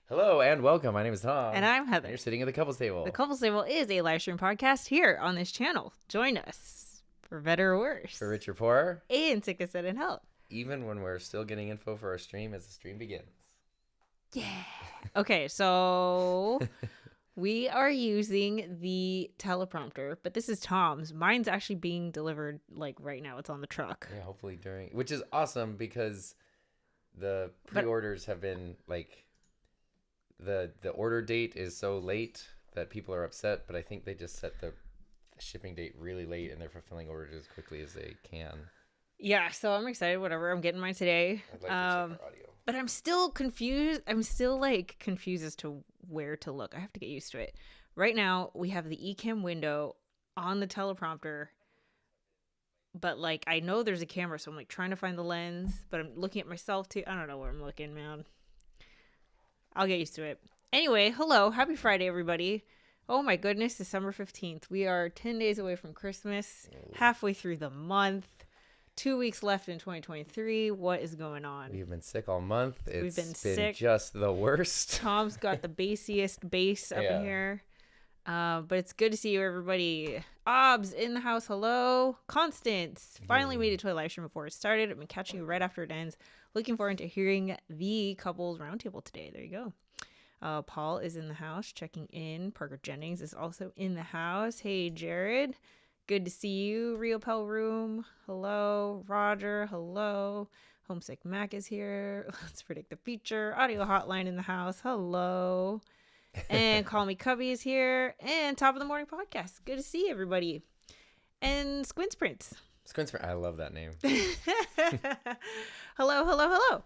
Hello and welcome. My name is Tom. And I'm Heather. And you're sitting at the couples table. The Couples Table is a live stream podcast here on this channel. Join us for better or worse. For rich or poor. And sickness and in health. Even when we're still getting info for our stream as the stream begins. Yeah. Okay, so we are using the teleprompter, but this is Tom's. Mine's actually being delivered like right now. It's on the truck. Yeah, hopefully during, which is awesome because the pre-orders have been like, the order date is so late that people are upset, but I think they just set the shipping date really late and they're fulfilling orders as quickly as they can. Yeah, so I'm excited. Whatever, I'm getting mine today. I'd like to check our audio. But I'm still confused. I'm still like confused as to where to look. I have to get used to it. Right now, we have the eCam window on the teleprompter, but like I know there's a camera, so I'm like trying to find the lens, but I'm looking at myself too. I don't know where I'm looking, man. I'll get used to it. Anyway, hello. Happy Friday, everybody. Oh my goodness, December 15th. We are 10 days away from Christmas, halfway through the month. 2 weeks left in 2023. What is going on? We've been sick all month. We've been been sick. Just the worst. Tom's got the bassiest bass up in here. But it's good to see you, everybody. Obs in the house. Hello. Constance. Finally made it to a live stream before it started. I've been catching you right after it ends. Looking forward to hearing the couples roundtable today. There you go. Paul is in the house checking in. Parker Jennings is also in the house. Hey, Jared. Good to see you. Rio Pell Room. Hello. Roger. Hello. Homesick Mac is here. Let's predict the future. Audio Hotline in the house. Hello. And Call Me Cubby is here. And Top of the Morning Podcast. Good to see everybody. And Squints Prince. Squints Prince. I love that name. Hello, hello, hello.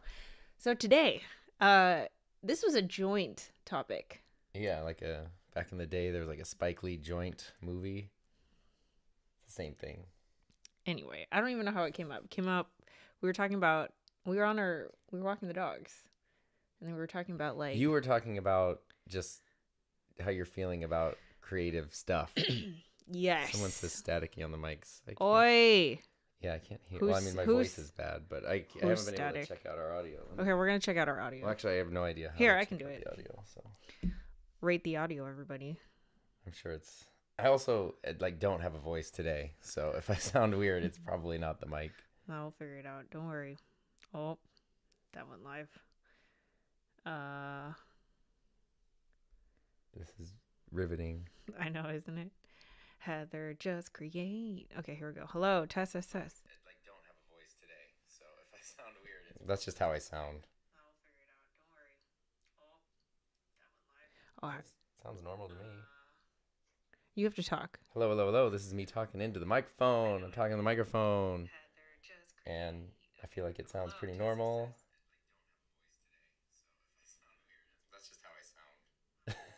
So today, this was a joint topic. Yeah, like back in the day, there was like a Spike Lee joint movie. It's the same thing. Anyway, I don't even know how it came up. We were talking about, we were walking the dogs. And then we were talking about like. You were talking about just how you're feeling about creative stuff. Yes. Someone says staticky on the mics. Oi. Yeah, I can't hear. Well, I mean, my voice is bad, but I haven't been able to check out our audio. Okay, we're going to check out our audio. Well, actually, I have no idea how Here, to I can do check out it. the audio, so. Rate the audio, everybody. I'm sure it's. I also like don't have a voice today, so if I sound weird, it's probably not the mic. No, we'll figure it out. Don't worry. Oh, that went live. This is riveting. I know, isn't it? Heather, just create. Okay, here we go. Hello, test. I don't have a voice today, so if I sound weird, that's just how I sound. I'll figure it out. Don't worry. Oh, that went live. Oh, sounds normal to me. You have to talk. Hello, hello, hello. This is me talking into the microphone. I'm talking on the microphone. And I feel like it sounds pretty normal. That's just how I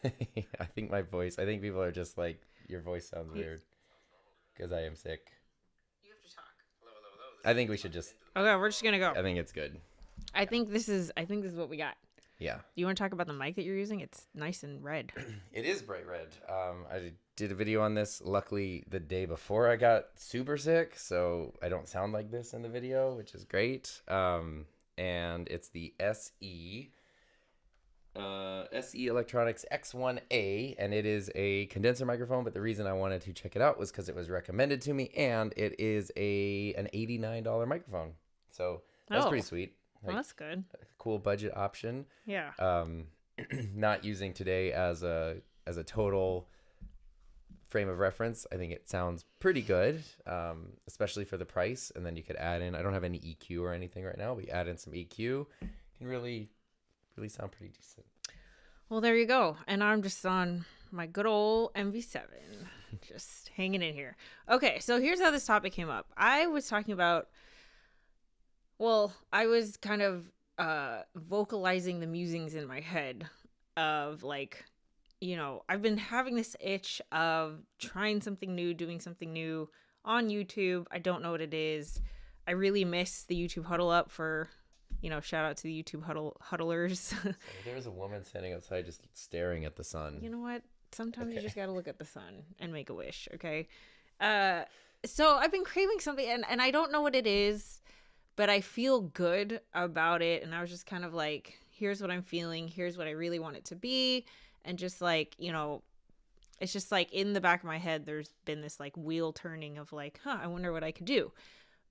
sound. I think people are just like, your voice sounds weird. Because I am sick. You have to talk. Hello, hello, hello. I think we should just. Okay, we're just going to go. I think it's good. I think this is what we got. Yeah. Do you want to talk about the mic that you're using? It's nice and red. It is bright red. I did a video on this, luckily, the day before I got super sick, so I don't sound like this in the video, which is great. And it's the SE Electronics X1A, and it is a condenser microphone, but the reason I wanted to check it out was because it was recommended to me, and it is an $89 microphone. So that's pretty sweet. Like, well, that's good. A cool budget option. Yeah. Not using today as a total frame of reference. I think it sounds pretty good, especially for the price. And then you could add in, I don't have any EQ or anything right now, but you add in some EQ, can really sound pretty decent. Well, there you go. And I'm just on my good old MV7, just hanging in here. Okay, so here's how this topic came up. I was talking about, I was kind of vocalizing the musings in my head of like, I've been having this itch of trying something new, doing something new on YouTube. I don't know what it is. I really miss the YouTube huddle up for, shout out to the YouTube huddlers. So there's a woman standing outside just staring at the sun. You know what? Sometimes you just got to look at the sun and make a wish. Okay. So I've been craving something and I don't know what it is, but I feel good about it. And I was just kind of like, here's what I'm feeling, here's what I really want it to be. And just like, it's just like in the back of my head, there's been this like wheel turning of like, I wonder what I could do.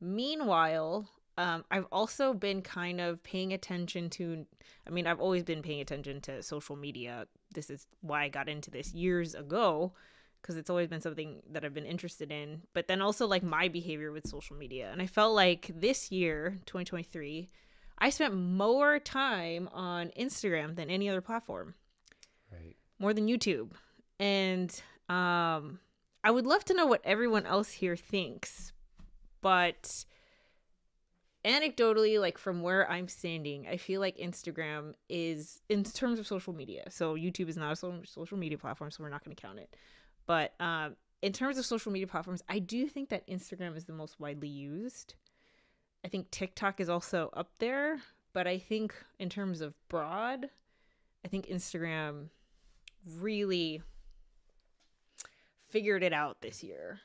Meanwhile, I've also been kind of paying attention to, I've always been paying attention to social media. This is why I got into this years ago, because it's always been something that I've been interested in. But then also like my behavior with social media. And I felt like this year, 2023, I spent more time on Instagram than any other platform. Right. More than YouTube. And I would love to know what everyone else here thinks. But anecdotally, like from where I'm standing, I feel like Instagram is, in terms of social media, so YouTube is not a social media platform, so we're not going to count it. But in terms of social media platforms, I do think that Instagram is the most widely used. I think TikTok is also up there, but I think in terms of broad, I think Instagram really figured it out this year.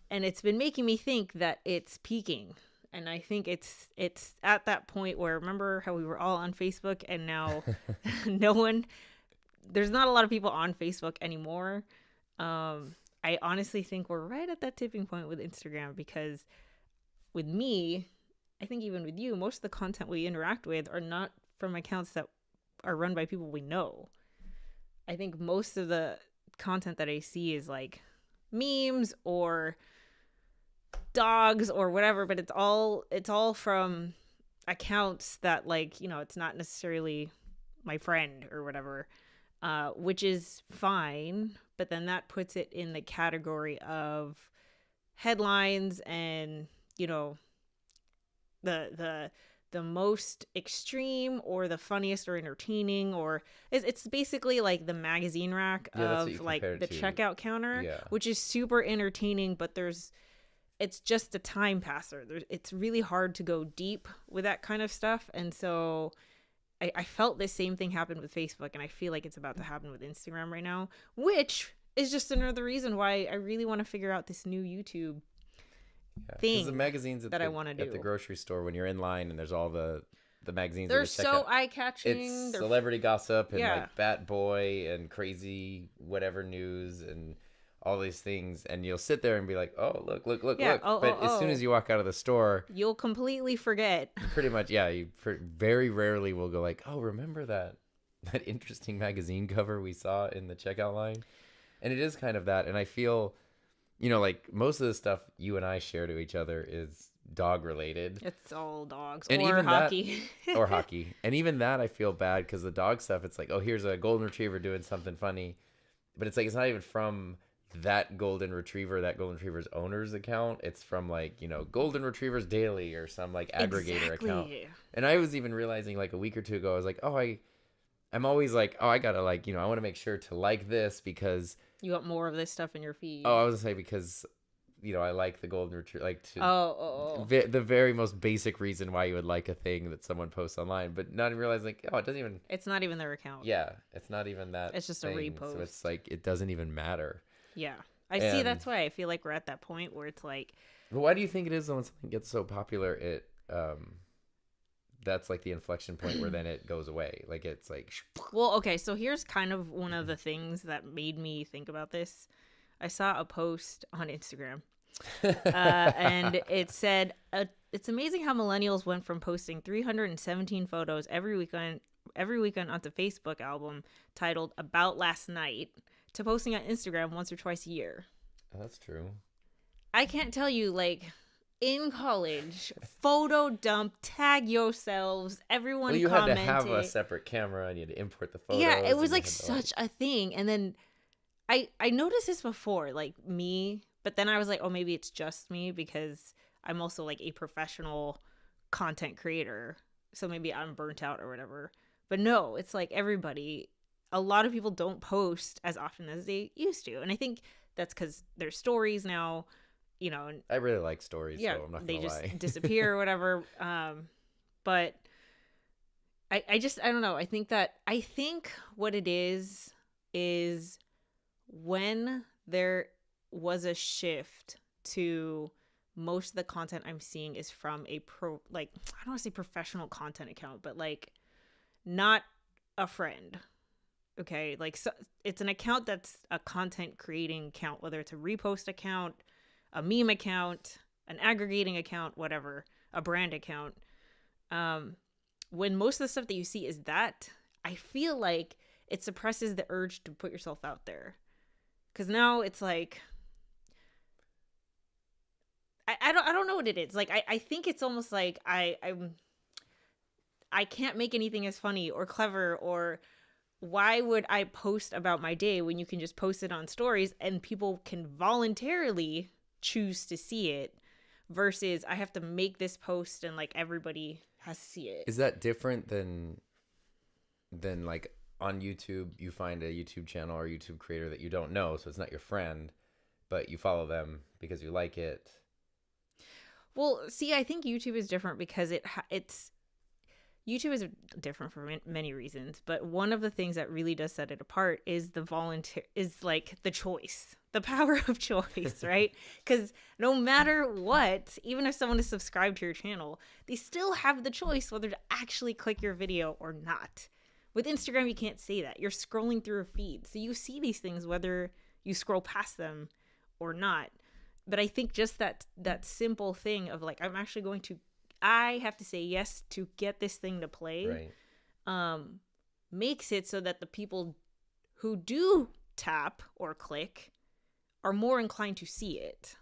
And it's been making me think that it's peaking. And I think it's at that point where, remember how we were all on Facebook and now there's not a lot of people on Facebook anymore. I honestly think we're right at that tipping point with Instagram, because with me, I think even with you, most of the content we interact with are not from accounts that are run by people we know. I think most of the content that I see is like memes or dogs or whatever, but it's all from accounts that, like, it's not necessarily my friend or whatever, which is fine, but then that puts it in the category of headlines and the most extreme or the funniest or entertaining, or it's basically like the magazine rack of like the checkout counter, which is super entertaining, but it's just a time passer. It's really hard to go deep with that kind of stuff. And so I felt the same thing happened with Facebook, and I feel like it's about to happen with Instagram right now, which is just another reason why I really want to figure out this new YouTube thing. The magazines that I want to do at the grocery store, when you're in line and there's all the magazines, they're so eye-catching. It's celebrity gossip and like Bat Boy and crazy whatever news and all these things, and you'll sit there and be like, oh, look. But as soon as you walk out of the store, you'll completely forget. Pretty much, yeah. You very rarely will go like, oh, remember that interesting magazine cover we saw in the checkout line? And it is kind of that. And I feel, like most of the stuff you and I share to each other is dog related. It's all dogs, and or even hockey. Or hockey. And even that, I feel bad, because the dog stuff, it's like, oh, here's a golden retriever doing something funny. But it's like, it's not even from that golden retriever's owner's account. It's from like, Golden Retrievers Daily or some like aggregator account. And I was even realizing like a week or two ago, I was like, oh, I'm always like, oh, I gotta like, I want to make sure to like this because you want more of this stuff in your feed. Oh, I was gonna say because I like the golden retriever, like the very most basic reason why you would like a thing that someone posts online, but not even realizing like, oh, it doesn't even, it's not even their account. Yeah, it's not even that. It's just thing. A repost. So it's like it doesn't even matter. Yeah, I see. That's why I feel like we're at that point where it's like. But why do you think it is when something gets so popular, that's like the inflection point where then it goes away? Like it's like. Well, okay, so here's kind of one of the things that made me think about this. I saw a post on Instagram, and it said, "It's amazing how millennials went from posting 317 photos every weekend onto Facebook album titled About Last Night to posting on Instagram once or twice a year." Oh, that's true. I can't tell you, like, in college, photo dump, tag yourselves, everyone commented. Well, you had to have a separate camera and you had to import the photos. Yeah, it was like such a thing. And then I noticed this before, like me, but then I was like, oh, maybe it's just me because I'm also like a professional content creator. So maybe I'm burnt out or whatever. But no, it's like everybody. A lot of people don't post as often as they used to. And I think that's because there's stories now, And I really like stories, yeah, so I'm not they going to lie. just disappear or whatever. But I don't know. I think what it is when there was a shift to most of the content I'm seeing is from a I don't want to say professional content account, but like not a friend. Okay, like, so it's an account that's a content creating account, whether it's a repost account, a meme account, an aggregating account, whatever, a brand account. When most of the stuff that you see is that, I feel like it suppresses the urge to put yourself out there. Because now it's like, I don't know what it is. Like, I think it's almost like I can't make anything as funny or clever, or why would I post about my day when you can just post it on stories and people can voluntarily choose to see it, versus I have to make this post and like everybody has to see it. Is that different than like on YouTube, you find a YouTube channel or YouTube creator that you don't know, so it's not your friend, but you follow them because you like it? Well, see, I think YouTube is different because YouTube is different for many reasons, but one of the things that really does set it apart is the choice, the power of choice, right? Because no matter what, even if someone is subscribed to your channel, they still have the choice whether to actually click your video or not. With Instagram, you can't say that. You're scrolling through a feed, so you see these things whether you scroll past them or not. But I think just that simple thing of like, I have to say yes to get this thing to play, right, makes it so that the people who do tap or click are more inclined to see it,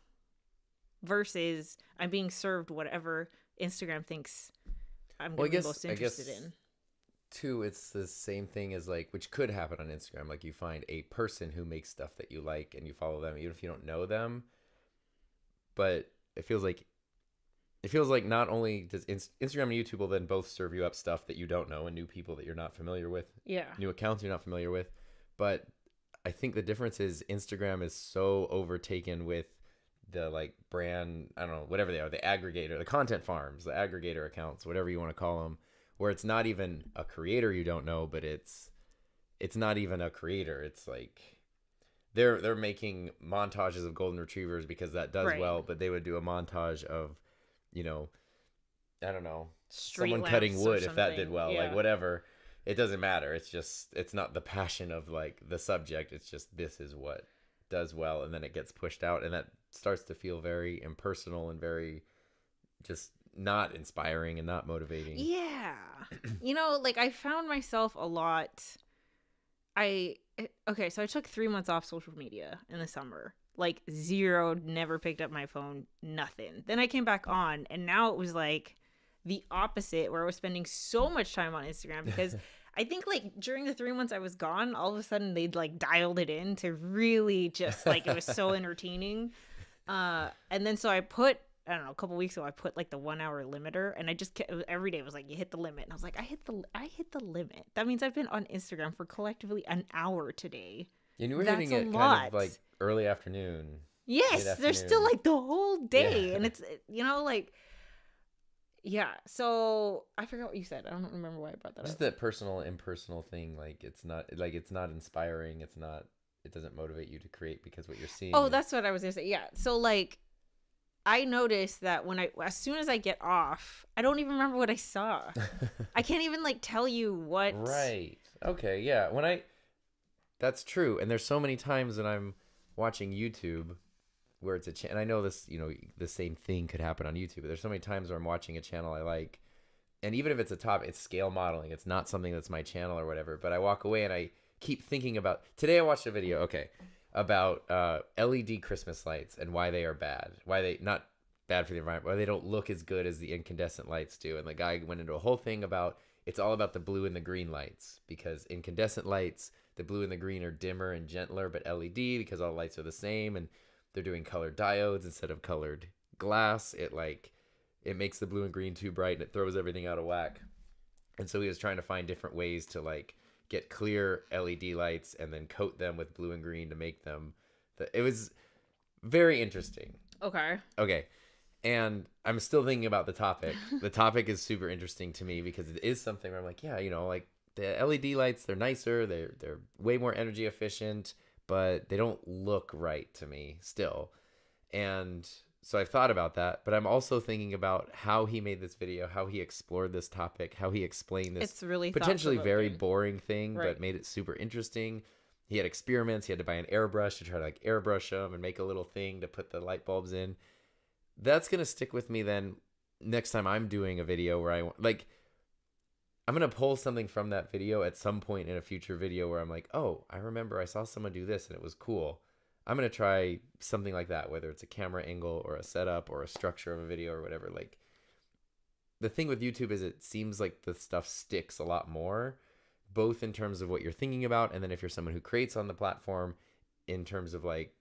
versus I'm being served whatever Instagram thinks I'm going to be most interested in. Too, it's the same thing as like, which could happen on Instagram. Like, you find a person who makes stuff that you like and you follow them, even if you don't know them. But it feels like not only does Instagram and YouTube will then both serve you up stuff that you don't know and new people that you're not familiar with. Yeah. New accounts you're not familiar with. But I think the difference is Instagram is so overtaken with the like brand, I don't know, whatever they are, the aggregator, the content farms, the aggregator accounts, whatever you want to call them, where it's not even a creator you don't know, but it's not even a creator. It's like they're making montages of golden retrievers because that does well, but they would do a montage of, you know, I don't know, someone cutting wood if that did well, like whatever. It doesn't matter. It's just, it's not the passion of like the subject. It's just, this is what does well. And then it gets pushed out, and that starts to feel very impersonal and very just not inspiring and not motivating. Yeah. You know, like I found myself a lot. So I took 3 months off social media in the summer. Like zero, never picked up my phone, nothing. Then I came back on, and now it was like the opposite, where I was spending so much time on Instagram because I think like during the 3 months I was gone, all of a sudden they'd like dialed it in to really just like, it was so entertaining. And then so I put, I don't know, a couple weeks ago, I put like the 1 hour limiter, and I just kept, every day was like, you hit the limit. And I was like, I hit the limit. That means I've been on Instagram for collectively an hour today. And you were hitting it kind of like early afternoon. Yes, there's still like the whole day. And it's, you know, like, yeah. So I forgot what you said. I don't remember why I brought that up. Just that personal, impersonal thing. Like, it's not inspiring. It doesn't motivate you to create because what you're seeing. Oh, that's what I was going to say. Yeah. So like, I noticed that as soon as I get off, I don't even remember what I saw. I can't even like tell you what. Right. Okay. Yeah. That's true. And there's so many times that I'm watching YouTube where it's and I know this, you know, the same thing could happen on YouTube, but there's so many times where I'm watching a channel I like, and even if it's it's scale modeling, it's not something that's my channel or whatever, but I walk away and I keep thinking about, today I watched a video, about LED Christmas lights and why they are bad, why they not bad for the environment, why they don't look as good as the incandescent lights do. And the guy went into a whole thing about, it's all about the blue and the green lights, because incandescent lights, the blue and the green are dimmer and gentler, but LED, because all the lights are the same and they're doing colored diodes instead of colored glass, it makes the blue and green too bright and it throws everything out of whack. And so he was trying to find different ways to like get clear LED lights and then coat them with blue and green to make them. It was very interesting. Okay. And I'm still thinking about the topic. The topic is super interesting to me because it is something where I'm like, yeah, you know, like the LED lights, they're nicer, they're way more energy efficient, but they don't look right to me still. And so I've thought about that, but I'm also thinking about how he made this video, how he explored this topic, how he explained this It's really potentially very thought-provoking. boring thing, Right. but made it super interesting. He had experiments. He had to buy an airbrush to try to like airbrush them and make a little thing to put the light bulbs in. That's going to stick with me then next time I'm doing a video where I'm going to pull something from that video at some point in a future video where I'm like, oh, I remember I saw someone do this and it was cool. I'm going to try something like that, whether it's a camera angle or a setup or a structure of a video or whatever. Like, the thing with YouTube is it seems like the stuff sticks a lot more, both in terms of what you're thinking about, and then if you're someone who creates on the platform, in terms of like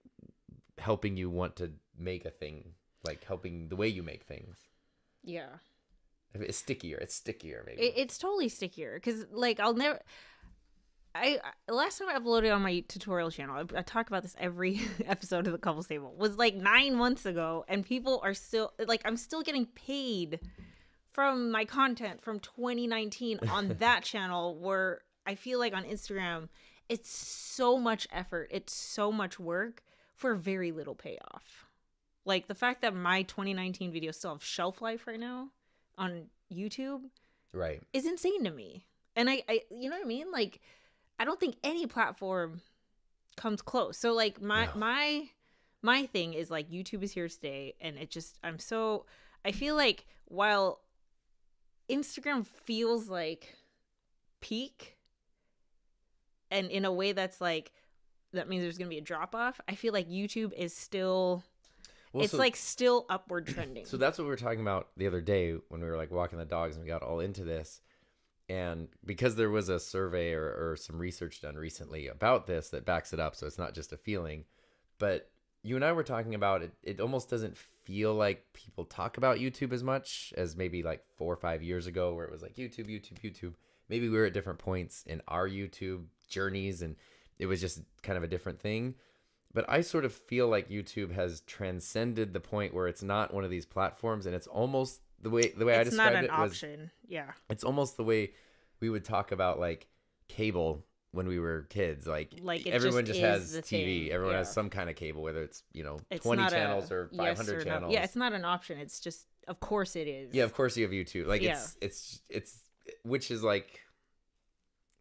helping you want to make a thing, like helping the way you make things. Yeah. It's stickier maybe. It's totally stickier because like I'll never. I last time I uploaded on my tutorial channel, I talk about this every episode of the Couples Table, was like 9 months ago, and people are still like, I'm still getting paid from my content from 2019 on that channel, where I feel like on Instagram it's so much effort, it's so much work for very little payoff. Like the fact that my 2019 videos still have shelf life right now on YouTube, right, is insane to me. And I you know what I mean? Like, I don't think any platform comes close. So like my thing is like YouTube is here to stay, and it just I feel like while Instagram feels like peak, and in a way that's like, that means there's gonna be a drop off, I feel like YouTube is still still upward trending. So that's what we were talking about the other day when we were like walking the dogs and we got all into this. And because there was a survey or some research done recently about this that backs it up, so it's not just a feeling. But you and I were talking about it. It almost doesn't feel like people talk about YouTube as much as maybe like 4 or 5 years ago, where it was like YouTube. Maybe we were at different points in our YouTube journeys, and it was just kind of a different thing. But I sort of feel like YouTube has transcended the point where it's not one of these platforms, and it's almost the way I described it was, option. Yeah. it's almost the way we would talk about like cable when we were kids. Like everyone just has TV. Everyone has some kind of cable, whether it's, It's 20 not channels or 500 no. channels. Yeah, it's not an option. It's just, of course it is. Yeah, of course you have YouTube. Like Yeah. it's which is like,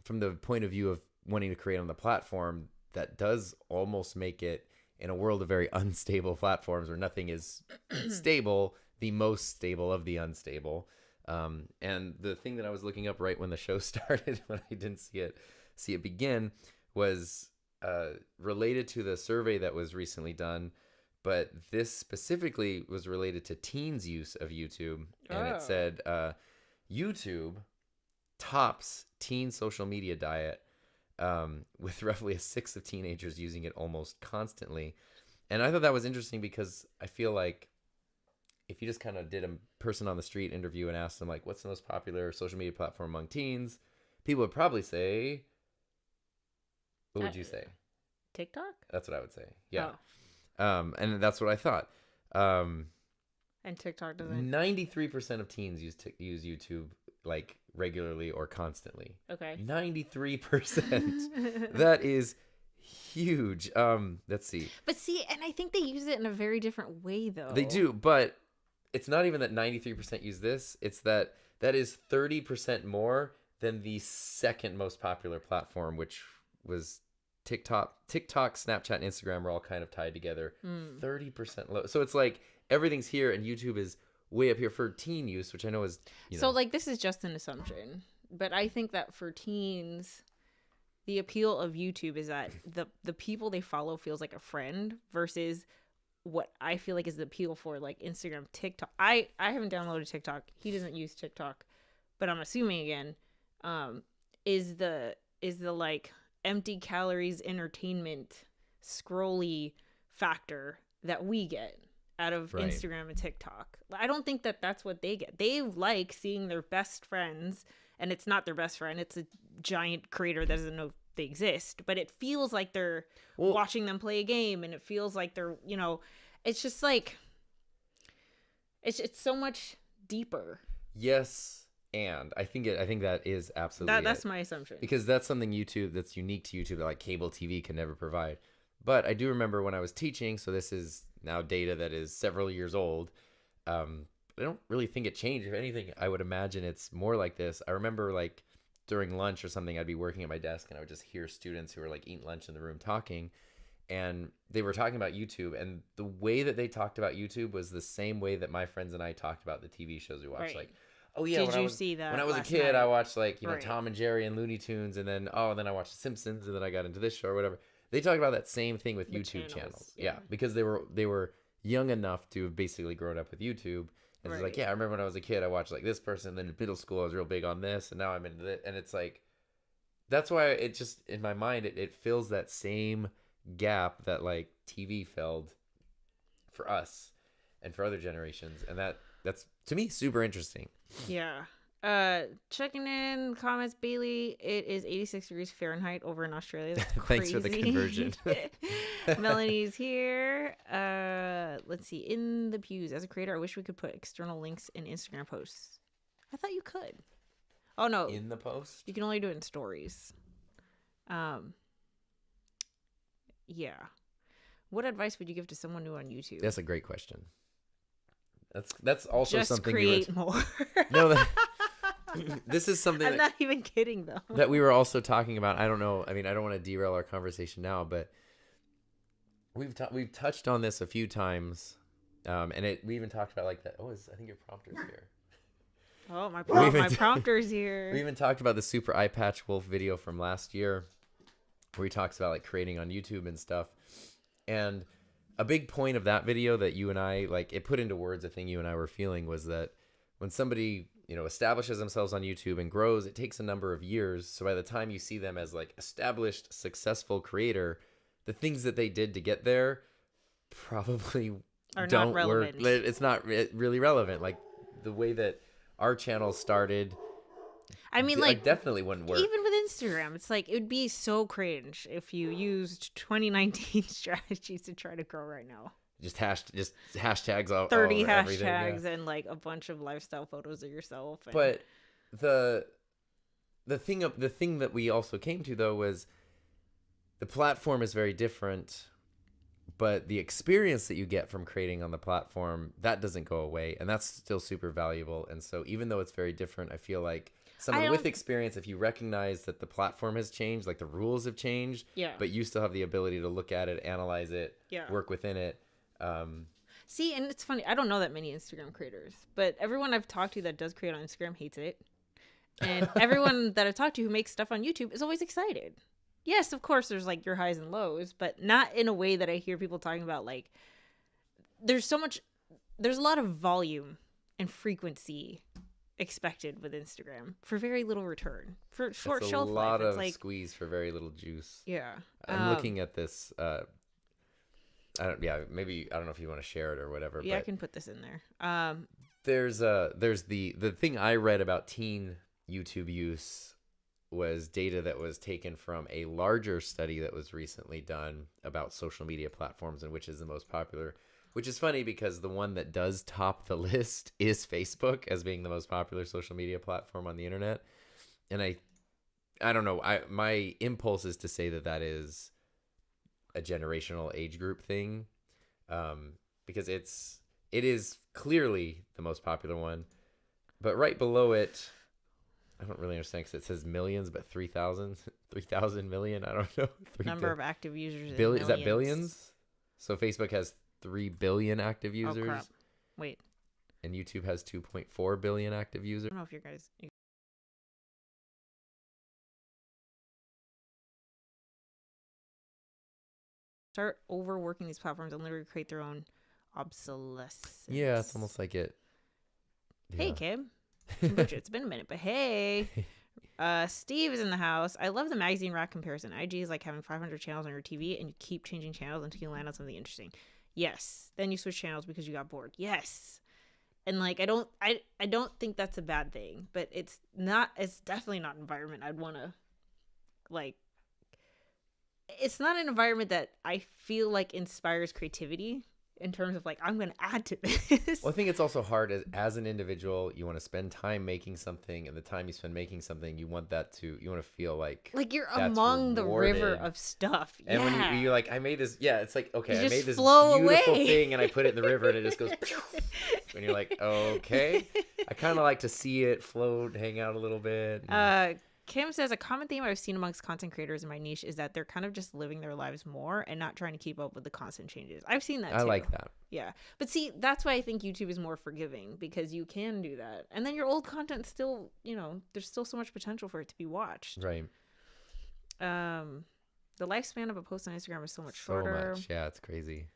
from the point of view of wanting to create on the platform, that does almost make it, in a world of very unstable platforms where nothing is stable, the most stable of the unstable. And the thing that I was looking up right when the show started, when I didn't see it begin, was related to the survey that was recently done. But this specifically was related to teens' use of YouTube. And it said YouTube tops teen social media diet, with roughly 1/6 of teenagers using it almost constantly. And I thought that was interesting because I feel like if you just kind of did a person on the street interview and asked them, like, what's the most popular social media platform among teens, people would probably say, what would you say? TikTok? That's what I would say. Yeah. Oh. And that's what I thought. And TikTok doesn't. 93% of teens use YouTube like regularly or constantly. Okay. 93%. That is huge. Let's see. But see, and I think they use it in a very different way, though. They do, but it's not even that 93% use this. It's that is 30% more than the second most popular platform, which was TikTok. Snapchat, and Instagram were all kind of tied together. 30% low. So it's like everything's here, and YouTube is way up here for teen use, which I know is, So like, this is just an assumption, but I think that for teens, the appeal of YouTube is that the people they follow feels like a friend, versus what I feel like is the appeal for like Instagram, TikTok. I haven't downloaded TikTok. He doesn't use TikTok, but I'm assuming again, is the like empty calories entertainment scrolly factor that we get out of Right. Instagram and TikTok. I don't think that that's what they get. They like seeing their best friends, and it's not their best friend. It's a giant creator that doesn't know they exist, but it feels like they're watching them play a game, and it feels like they're, it's just like, it's so much deeper. Yes, and I think that is absolutely That's my assumption. because that's something that's unique to YouTube that like cable TV can never provide. But I do remember when I was teaching, so this is now data that is several years old. I don't really think it changed. If anything, I would imagine it's more like this. I remember like during lunch or something, I'd be working at my desk and I would just hear students who were like eating lunch in the room talking, and they were talking about YouTube, and the way that they talked about YouTube was the same way that my friends and I talked about the TV shows we watched. Right. Like, oh yeah, Did you see that when I was a last kid, night? I watched like, Right. Tom and Jerry and Looney Tunes, and then then I watched The Simpsons, and then I got into this show or whatever. They talked about that same thing with The YouTube channels. channels, Yeah, because they were young enough to have basically grown up with YouTube. And it's like, Right. yeah, I remember when I was a kid, I watched like this person. Then in middle school, I was real big on this, and now I'm into it. And it's like, that's why it just in my mind it fills that same gap that like TV filled for us and for other generations, and that's to me super interesting. Yeah. Checking in comments, Bailey. It is 86 degrees Fahrenheit over in Australia. That's Thanks for the crazy. conversion. Melanie's here. Let's see. In the pews, as a creator, I wish we could put external links in Instagram posts. I thought you could. Oh no, In the post, you can only do it in stories. Yeah. What advice would you give to someone new on YouTube? that's a great question. That's also Just something create more. No, this is something I'm not even kidding though. that we were also talking about. I don't know. I mean, I don't want to derail our conversation now, but we've touched on this a few times, and we even talked about like that. Oh, I think your prompter's here. Oh, my even- prompter's here. We even talked about the Super Eye Patch Wolf video from last year, where he talks about like creating on YouTube and stuff. And a big point of that video that you and I like, it put into words a thing you and I were feeling was that when somebody establishes themselves on YouTube and grows, it takes a number of years. So by the time you see them as like established, successful creator, the things that they did to get there probably Are don't not relevant. work. It's not really relevant. Like the way that our channel started, I mean, like, definitely wouldn't work. even with Instagram, it's like it would be so cringe if you used 2019 strategies to try to grow right now. Just hashtags all 30 all over everything, yeah. hashtags and like a bunch of lifestyle photos of yourself. And... But the thing that we also came to though was the platform is very different, but the experience that you get from creating on the platform, that doesn't go away, and that's still super valuable. And so even though it's very different, I feel like someone with experience, if you recognize that the platform has changed, like the rules have changed, yeah, but you still have the ability to look at it, analyze it, yeah, work within it. See, and it's funny, I don't know that many Instagram creators, but everyone I've talked to that does create on Instagram hates it. And everyone that I've talked to who makes stuff on YouTube is always excited. Yes, of course, there's like your highs and lows, but not in a way that I hear people talking about. Like, there's a lot of volume and frequency expected with Instagram for very little return. For short shelf life, a lot of like, squeeze for very little juice. Yeah. I'm looking at this. I don't know if you want to share it or whatever. Yeah, but I can put this in there. there's the thing I read about teen YouTube use was data that was taken from a larger study that was recently done about social media platforms and which is the most popular, which is funny because the one that does top the list is Facebook as being the most popular social media platform on the internet. And I don't know, my impulse is to say that is a generational age group thing, because it is clearly the most popular one, but right below it, I don't really understand because it says millions, but 3,000 million. I don't know. Number of active users. Is that billions? So Facebook has 3 billion active users. Oh, crap. Wait. And YouTube has 2.4 billion active users. I don't know if you guys. Start overworking these platforms and literally create their own obsolescence. Yeah, it's almost like it. Hey, Yeah. Kim. It's been a minute, but hey. Steve is in the house. I love the magazine rack comparison. IG is like having 500 channels on your TV and you keep changing channels until you land on something interesting. Yes. Then you switch channels because you got bored. Yes. And like I don't think that's a bad thing, but it's definitely not an environment I'd want to like. It's not an environment that I feel like inspires creativity. in terms of like, I'm going to add to this. Well, I think it's also hard as an individual. You want to spend time making something, and the time you spend making something, you want to feel like you're that's among rewarded. the river of stuff. And yeah. when you're like, I made this, it's like, okay, I made this flow beautiful away. thing, and I put it in the river, and it just goes. And you're like, okay, I kind of like to see it float, hang out a little bit. Kim says a common theme I've seen amongst content creators in my niche is that they're kind of just living their lives more and not trying to keep up with the constant changes. I've seen that too. I like that. Yeah. But see, that's why I think YouTube is more forgiving, because you can do that. And then your old content still, there's still so much potential for it to be watched. Right. The lifespan of a post on Instagram is so much shorter. Yeah, it's crazy.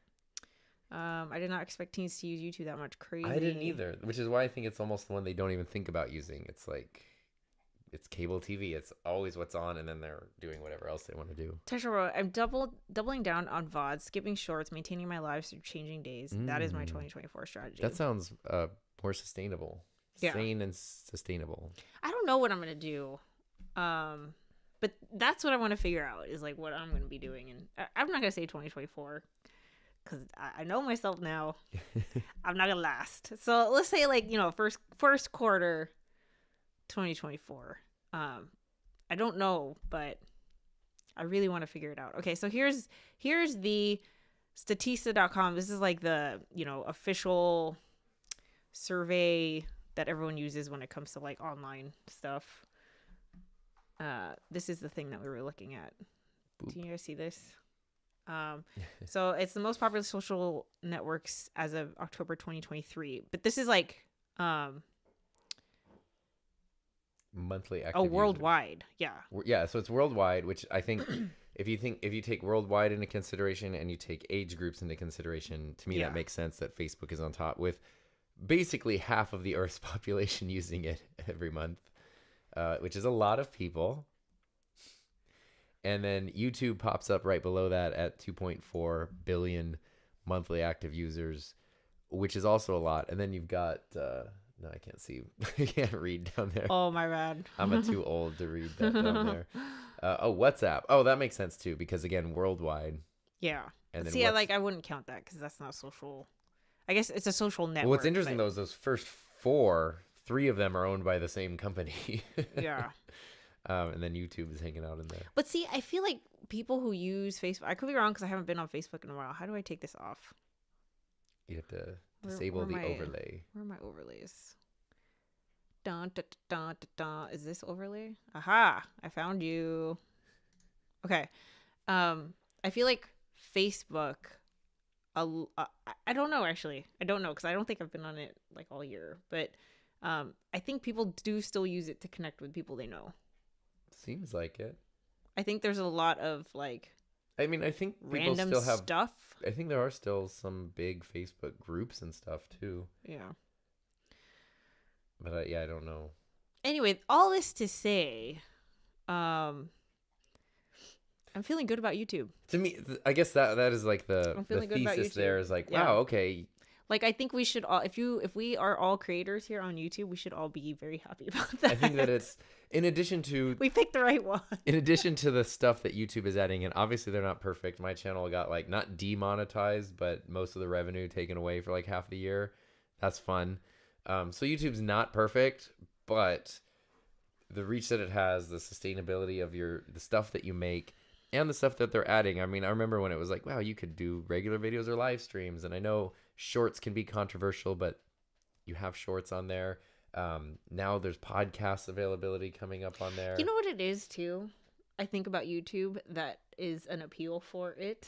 I did not expect teens to use YouTube that much. Crazy. I didn't either, which is why I think it's almost the one they don't even think about using. It's like, it's cable TV. It's always what's on, and then they're doing whatever else they want to do. Tesha, I'm doubling down on VODs, skipping shorts, maintaining my lives through changing days. That is my 2024 strategy. That sounds more sustainable. Yeah. Sane and sustainable. I don't know what I'm going to do. But that's what I want to figure out, is like what I'm going to be doing. And I'm not going to say 2024, because I know myself now. I'm not going to last. So let's say like, first quarter 2024. I don't know, but I really want to figure it out. Okay, so here's the statista.com. This is like the, official survey that everyone uses when it comes to like online stuff. This is the thing that we were looking at. Boop. Do you guys see this? So it's the most popular social networks as of October 2023. But this is like monthly active worldwide. Users. So it's worldwide, which I think if you take worldwide into consideration and you take age groups into consideration, to me that makes sense that Facebook is on top with basically half of the Earth's population using it every month, which is a lot of people. And then YouTube pops up right below that at 2.4 billion monthly active users, which is also a lot. And then you've got no, I can't see. I can't read down there. Oh, my bad. I'm too old to read that down there. WhatsApp. Oh, that makes sense too, because again, worldwide. Yeah. And then see, I wouldn't count that because that's not social. I guess it's a social network. Well, what's interesting though is those first 3 of them are owned by the same company. Yeah. And then YouTube is hanging out in there. But see, I feel like people who use Facebook, I could be wrong because I haven't been on Facebook in a while. How do I take this off? You have to disable the overlay. Where are my overlays? Dun, dun, dun, dun, dun. Is this overlay? Aha! I found you. Okay. I feel like Facebook. I don't know actually. I don't know because I don't think I've been on it like all year. But I think people do still use it to connect with people they know. Seems like it. I think there's a lot of like. I mean, I think people random still have stuff. I think there are still some big Facebook groups and stuff too. Yeah. But I don't know. Anyway, all this to say, I'm feeling good about YouTube. To me, I guess that is like the thesis there is like, wow, okay. Like, I think we should all, if we are all creators here on YouTube, we should all be very happy about that. I think that it's, in addition to... we picked the right one. In addition to the stuff that YouTube is adding, and obviously they're not perfect. My channel got like, not demonetized, but most of the revenue taken away for like half the year. That's fun. So YouTube's not perfect, but the reach that it has, the sustainability of the stuff that you make, and the stuff that they're adding. I mean, I remember when it was like, wow, you could do regular videos or live streams. And I know shorts can be controversial, but you have shorts on there. Now there's podcast availability coming up on there. You know what it is too? I think about YouTube that is an appeal for it,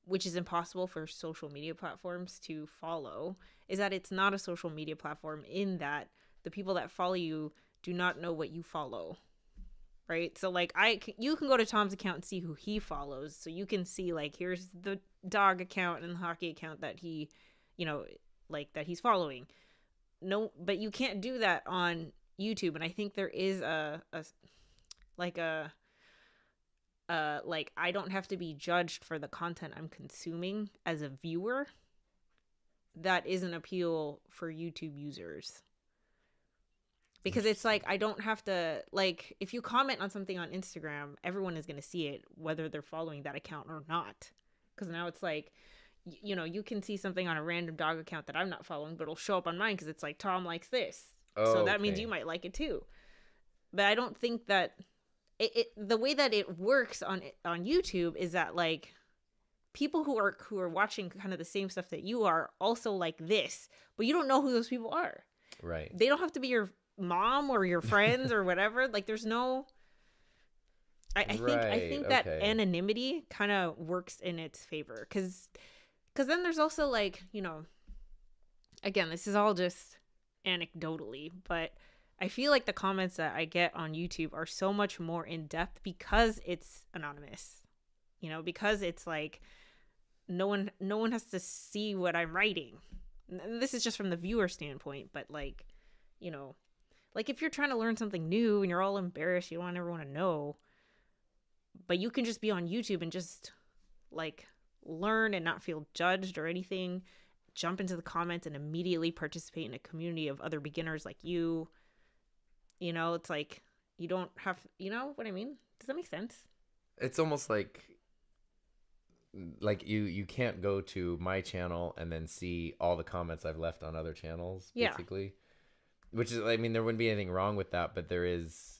which is impossible for social media platforms to follow, is that it's not a social media platform in that the people that follow you do not know what you follow. Right. So like you can go to Tom's account and see who he follows. So you can see like, here's the dog account and the hockey account that he, like that he's following. No, but you can't do that on YouTube. And I think there is like I don't have to be judged for the content I'm consuming as a viewer. That is an appeal for YouTube users. Because it's like, I don't have to, like, if you comment on something on Instagram, everyone is going to see it, whether they're following that account or not. Because now it's like, you know, you can see something on a random dog account that I'm not following, but it'll show up on mine because it's like Tom likes this. Oh, so that means okay. you might like it too. But I don't think that the way that it works on YouTube is that like people who are watching kind of the same stuff that you are also like this, but you don't know who those people are. Right. They don't have to be your mom or your friends or whatever. Like there's no I think that anonymity kind of works in its favor because then there's also like, you know, again, this is all just anecdotally, but I feel like the comments that I get on YouTube are so much more in depth because it's anonymous, you know, because it's like no one has to see what I'm writing. And this is just from the viewer standpoint, but like, you know, like if you're trying to learn something new and you're all embarrassed, you don't want everyone to know, but you can just be on YouTube and just like learn and not feel judged or anything, jump into the comments and immediately participate in a community of other beginners like you. You know, it's like you don't have, you know what I mean? Does that make sense? It's almost like you can't go to my channel and then see all the comments I've left on other channels, basically. Yeah. Which is, I mean, there wouldn't be anything wrong with that, but there is,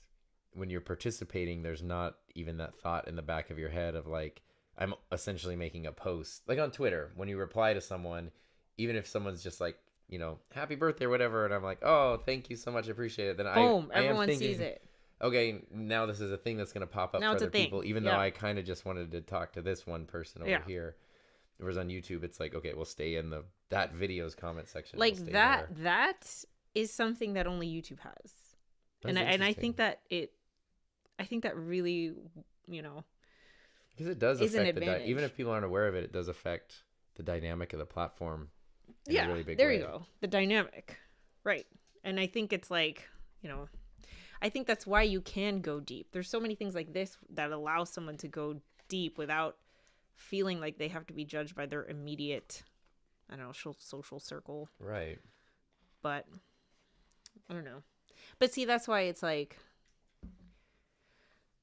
when you're participating, there's not even that thought in the back of your head of like, I'm essentially making a post. Like on Twitter, when you reply to someone, even if someone's just like, you know, happy birthday or whatever, and I'm like, oh, thank you so much, I appreciate it. Then boom, I everyone am thinking, sees it. Okay, now this is a thing that's going to pop up now for other people, even though I kind of just wanted to talk to this one person over here. Whereas on YouTube, it's like, okay, we'll stay in that video's comment section. Like that is something that only YouTube has. And I think that really, you know, because it does affect even if people aren't aware of it, it does affect the dynamic of the platform in a really big way. You go. The dynamic. Right. And I think it's like, you know, I think that's why you can go deep. There's so many things like this that allow someone to go deep without feeling like they have to be judged by their immediate, I don't know, social circle. Right. But I don't know. But see, that's why it's like,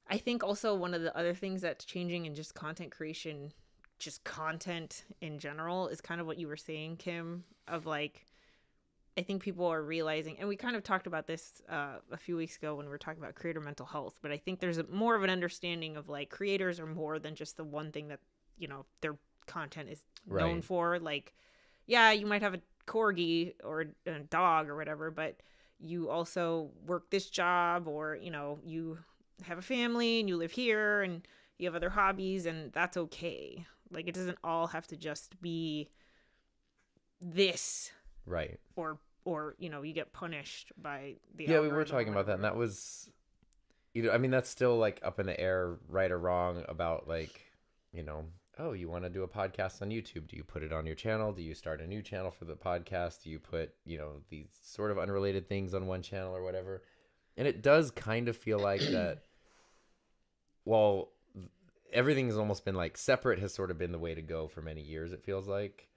I think also one of the other things that's changing in just content creation, just content in general, is kind of what you were saying, Kim, of like, I think people are realizing, and we kind of talked about this a few weeks ago when we were talking about creator mental health, but I think there's more of an understanding of like creators are more than just the one thing that, you know, their content is known for. Like, yeah, you might have a corgi or a dog or whatever, but you also work this job, or, you know, you have a family and you live here and you have other hobbies, and that's okay. Like, it doesn't all have to just be this. Right. Or you know, you get punished by the we were talking about that, and that was either, I mean, that's still like up in the air, right or wrong, about like, you know, oh, you want to do a podcast on YouTube, do you put it on your channel, do you start a new channel for the podcast, do you put, you know, these sort of unrelated things on one channel or whatever. And it does kind of feel like that, well, everything has almost been like separate has sort of been the way to go for many years, it feels like.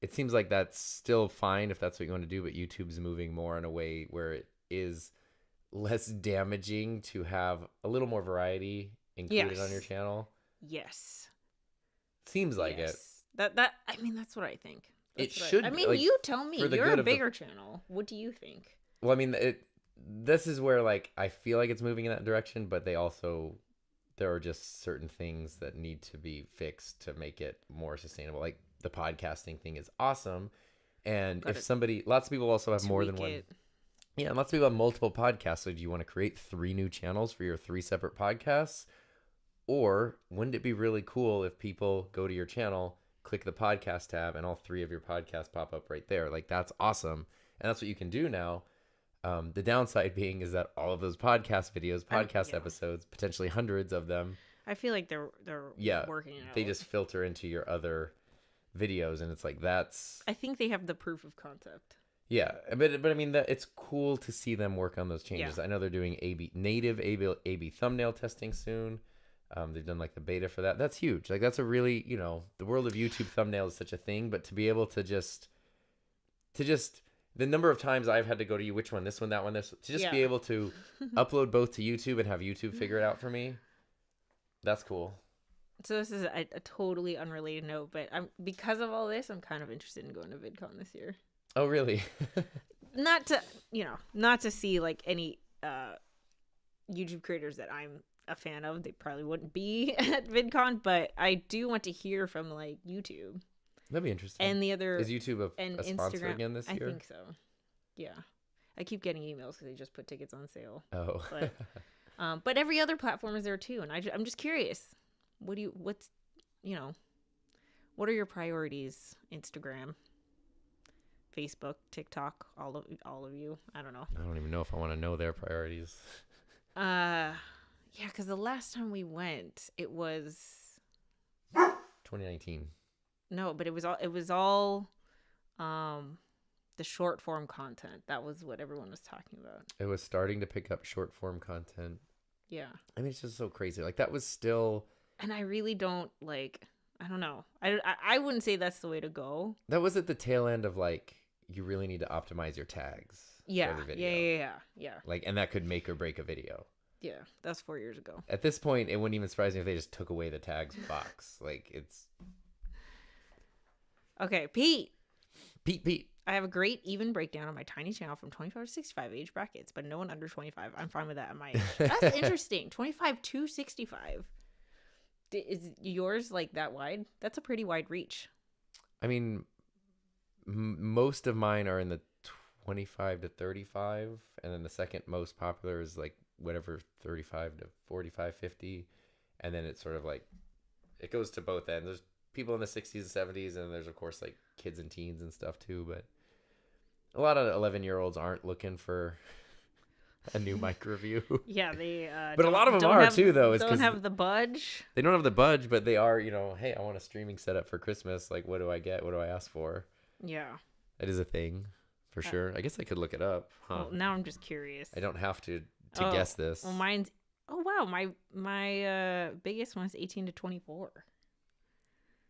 It seems like that's still fine if that's what you want to do, but YouTube's moving more in a way where it is less damaging to have a little more variety included on your channel. Yes. Seems like it. That I mean, that's what I think. I mean, like, you tell me. You're a bigger channel. What do you think? Well, I mean, this is where like I feel like it's moving in that direction, but there are just certain things that need to be fixed to make it more sustainable. Like, the podcasting thing is awesome, and lots of people also have more than one. Yeah, and lots of people have multiple podcasts. So do you want to create 3 new channels for your 3 separate podcasts? Or wouldn't it be really cool if people go to your channel, click the podcast tab, and all 3 of your podcasts pop up right there? Like, that's awesome. And that's what you can do now. The downside being is that all of those podcast videos, episodes, potentially hundreds of them, I feel like they're working it out. They just filter into your other videos, and it's like, that's, I think they have the proof of concept. Yeah, but I mean, that it's cool to see them work on those changes. I know they're doing native A/B thumbnail testing soon. They've done like the beta for that. That's huge. Like, that's a really, you know, the world of YouTube thumbnail is such a thing, but to be able to just the number of times I've had to go to you, which one, this one, that one, this, to just be able to upload both to YouTube and have YouTube figure it out for me. That's cool. So this is a totally unrelated note, but because of all this, I'm kind of interested in going to VidCon this year. Oh, really? Not to see like any YouTube creators that I'm a fan of. They probably wouldn't be at VidCon, but I do want to hear from like YouTube. That'd be interesting. And the other is YouTube a sponsor Instagram again this year? I think so. Yeah, I keep getting emails because they just put tickets on sale. Oh, but every other platform is there too, and I'm just curious. What are your priorities? Instagram, Facebook, TikTok, all of you. I don't know. I don't even know if I want to know their priorities. Yeah, because the last time we went, it was 2019. No, but it was all the short form content. That was what everyone was talking about. It was starting to pick up short form content. Yeah. I mean, it's just so crazy. Like that was still. And I really don't like. I don't know. I wouldn't say that's the way to go. That was at the tail end of like you really need to optimize your tags. Yeah. For every video. Yeah. Like, and that could make or break a video. Yeah, that's 4 years ago. At this point, it wouldn't even surprise me if they just took away the tags box. Like it's. Okay, Pete. I have a great even breakdown on my tiny channel from 25 to 65 age brackets, but no one under 25. I'm fine with that at my age. That's interesting. 25 to 65. Is yours like that wide? That's a pretty wide reach. I mean, most of mine are in the 25 to 35, and then the second most popular is like whatever 35 to 45, 50, and then it's sort of like it goes to both ends. There's people in the 60s and 70s, and there's of course like kids and teens and stuff too, but a lot of 11-year-olds aren't looking for a new mic review. Yeah, they but a lot of them are too, though. Don't have the budge. They don't have the budge, but they are, hey, I want a streaming setup for Christmas. Like, what do I get? What do I ask for? Yeah, that is a thing for sure. I guess I could look it up. Well, now I'm just curious. I don't have to guess this. Well, mine's wow, my biggest one's 18 to 24.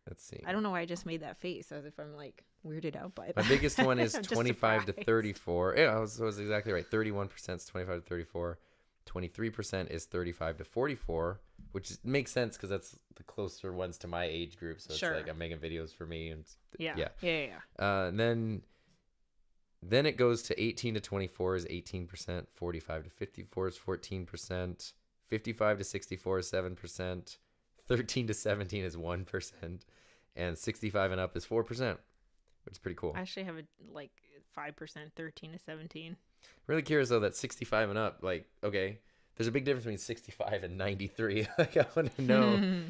Let's see. I don't know why I just made that face, as if I'm like weirded out by that. My biggest one is 25 to 34. Yeah, I was exactly right. 31% is 25 to 34. 23% is 35 to 44, which makes sense because that's the closer ones to my age group. So sure. It's like I'm making videos for me. And yeah. And then it goes to 18 to 24 is 18%. 45 to 54 is 14%. 55 to 64 is 7%. 13 to 17 is 1%. And 65 and up is 4%, which is pretty cool. I actually have a 5%, 13 to 17. Really curious though that 65 and up, like, okay, there's a big difference between 65 and 93. Like I want to know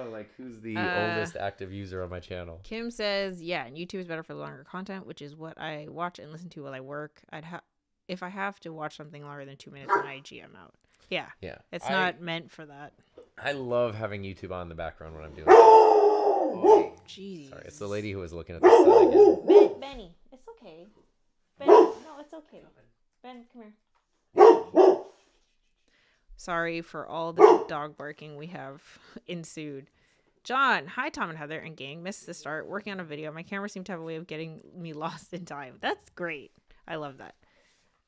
like who's the oldest active user on my channel. Kim says, yeah, and YouTube is better for longer content, which is what I watch and listen to while I work. If I have to watch something longer than 2 minutes on IG, I'm out. Yeah. It's not meant for that. I love having YouTube on in the background when I'm doing it. Oh, jeez. Sorry, it's the lady who was looking at the sun again. Benny, it's okay. Benny, no, it's okay. Ben, come here. Sorry for all the dog barking we have ensued. John, hi Tom and Heather and gang. Missed the start. Working on a video. My camera seemed to have a way of getting me lost in time. That's great. I love that.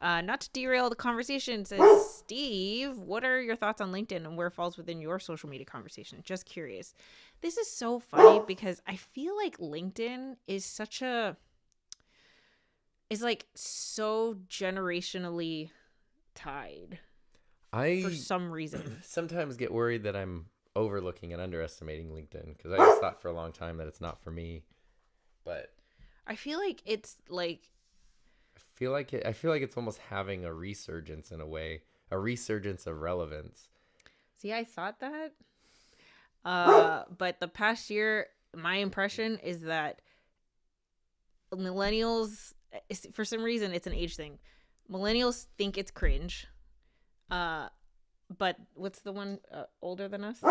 Not to derail the conversation, says Steve, what are your thoughts on LinkedIn and where it falls within your social media conversation? Just curious. This is so funny because I feel like LinkedIn is so generationally tied for some reason. Sometimes get worried that I'm overlooking and underestimating LinkedIn because I just thought for a long time that it's not for me. But I feel like it's like I feel like it's almost having a resurgence in a way, a resurgence of relevance. See, I thought that. But the past year, my impression is that millennials, for some reason, it's an age thing. Millennials think it's cringe. But what's the one older than us?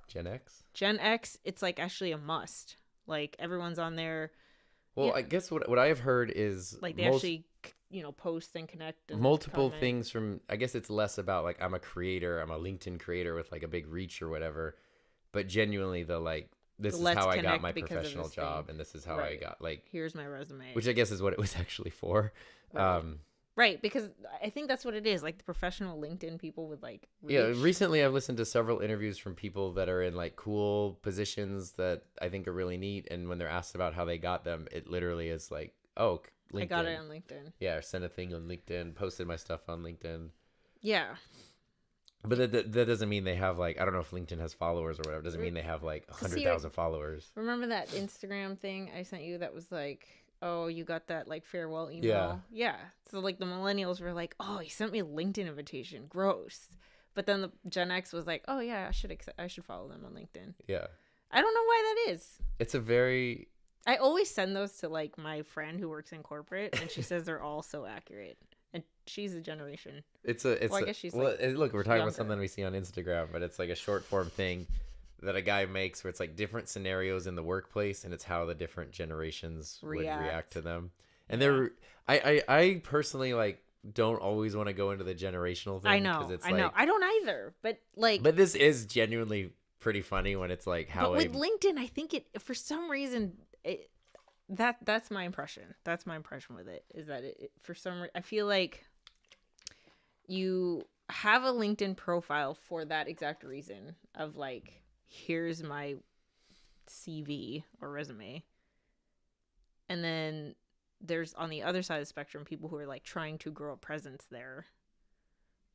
Gen X? Gen X, it's like actually a must. Like everyone's on there. Well, I guess what I have heard is like they actually post and connect and multiple comment. things from, I guess it's less about like I'm a LinkedIn creator with like a big reach or whatever, but genuinely this is how I got my professional job and this is how I got here's my resume, which I guess is what it was actually for. Right. Right, because I think that's what it is. Like the professional LinkedIn people with like reach. Yeah, recently I've listened to several interviews from people that are in like cool positions that I think are really neat. And when they're asked about how they got them, it literally is like, oh, LinkedIn. I got it on LinkedIn. Yeah, sent a thing on LinkedIn, posted my stuff on LinkedIn. Yeah. But that doesn't mean they have like, I don't know if LinkedIn has followers or whatever. It doesn't mean they have like 100,000 followers. Remember that Instagram thing I sent you that was like, oh, you got that like farewell email? Yeah. So like the millennials were like, oh, he sent me a LinkedIn invitation. Gross. But then the Gen X was like, oh yeah, I should follow them on LinkedIn. Yeah. I don't know why that is. It's a very... I always send those to like my friend who works in corporate, and she says they're all so accurate. And she's a generation. I guess she's look, we're talking younger. about something we see on Instagram, but it's like a short form thing that a guy makes where it's like different scenarios in the workplace, and it's how the different generations would react to them. And I personally like don't always want to go into the generational thing. I know. I don't either. But this is genuinely pretty funny when it's like how. But with LinkedIn, I think it for some reason that's my impression. That's my impression with it is that it for some reason I feel like you have a LinkedIn profile for that exact reason of like, here's my CV or resume. And then there's on the other side of the spectrum, people who are like trying to grow a presence there.